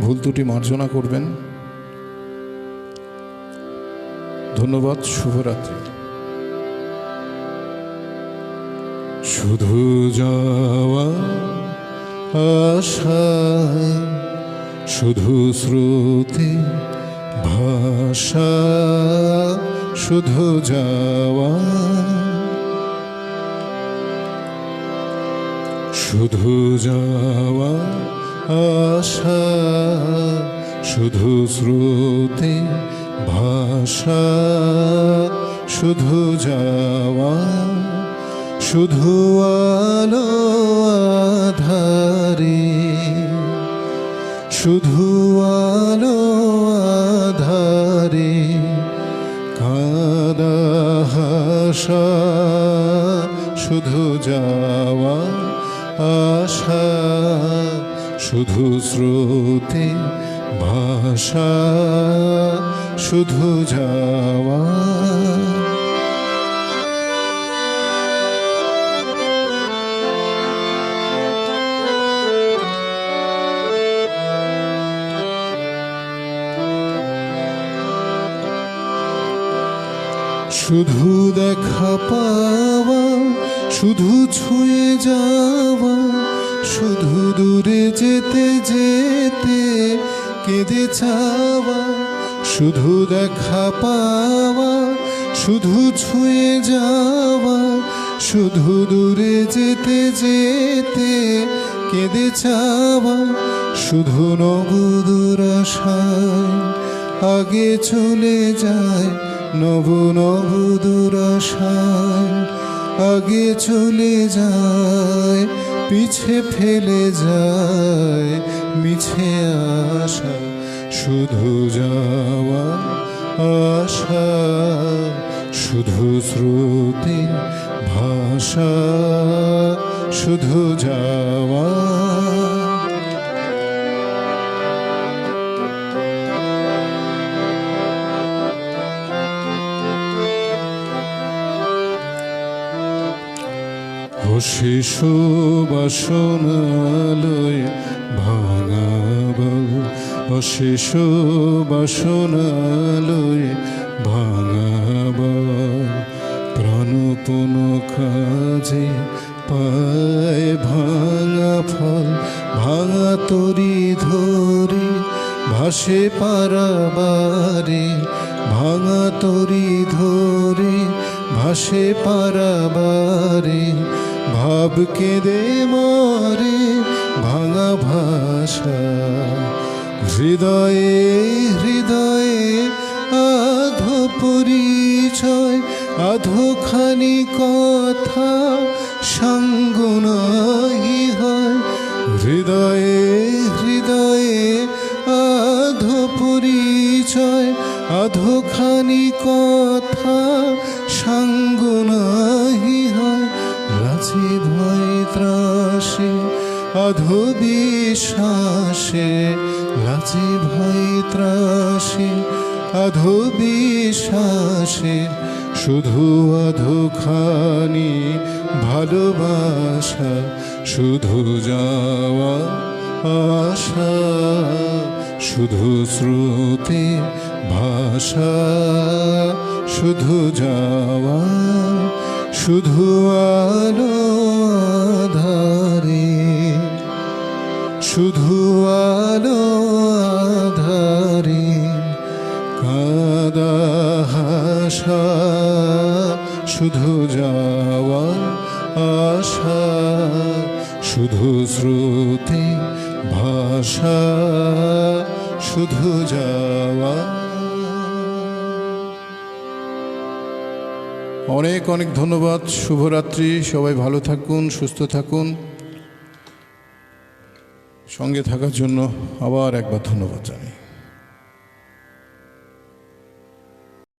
ভুল ত্রুটি মার্জনা করবেন। ধন্যবাদ, শুভরাত্রি। শুধু যাওয়া আশা, শুধু স্রোতে ভাষা, শুধু যাওয়া, শুধু যাওয়া আশা, শুধু স্রোতে ভাষা, শুধু যাওয়া, শুধু আলো আধারে, শুধু আলো আধারে, কাঁদা হাসা, শুধু যাওয়া আশা, শুধু স্রোতে ভাষা, শুধু যাওয়া। শুধু দেখা পাওয়া, শুধু ছুঁয়ে যাওয়া, শুধু দূরে যেতে যেতে কেঁদে চাওয়া। শুধু দেখা পাওয়া, শুধু ছুঁয়ে যাওয়া, শুধু দূরে যেতে যেতে কেঁদে চাওয়া। শুধু নবদূর আশায় আগে চলে যায়, নব নবদূর আশায় আগে চলে যায়, পিছে ফেলে যায় মিছে আশা। শুধু যাওয়া আশা, শুধু স্রোতে ভাষা, শুধু যাওয়া। শিশু বাসনালয় ভাঙা বল, শিশু বাসনালয় ভাঙা বল, প্রাণপণ কাজে পায় ভাঙা ফল। ভাঙা তরি ধরে ভাসে পারাবারে, ভাঙা তরি ধরে ভাসে পারাবারে। ভাব কেঁদে মরে ভাঙা ভাষা, হৃদয়ে হৃদয়ে আধো পরিচয়, আধোখানি কথা সঙ্গ নাহি হয়। হৃদয়ে হৃদয়ে আধো পরিচয়, আধোখানি কথা সঙ্গ নাহি হয়। লাজে ভয় ত্রাসে আধো বিশ্বাসে, লাজে ভয় ত্রাসে আধো বিশ্বাসে। শুধু আধোখানি ভালোবাসা, শুধু যাওয়া আশা, শুধু স্রোতে ভাষা, শুধু যাওয়া। শুধু আলো আধারে, শুধু আলো আধারে, কাঁদা হাসা, শুধু যাওয়া আশা, শুধু স্রোতে ভাষা, শুধু যাওয়া। অনেক অনেক ধন্যবাদ। শুভরাত্রি। সবাই ভালো থাকুন, সুস্থ থাকুন। সঙ্গে থাকার জন্য আবার একবার ধন্যবাদ জানাই।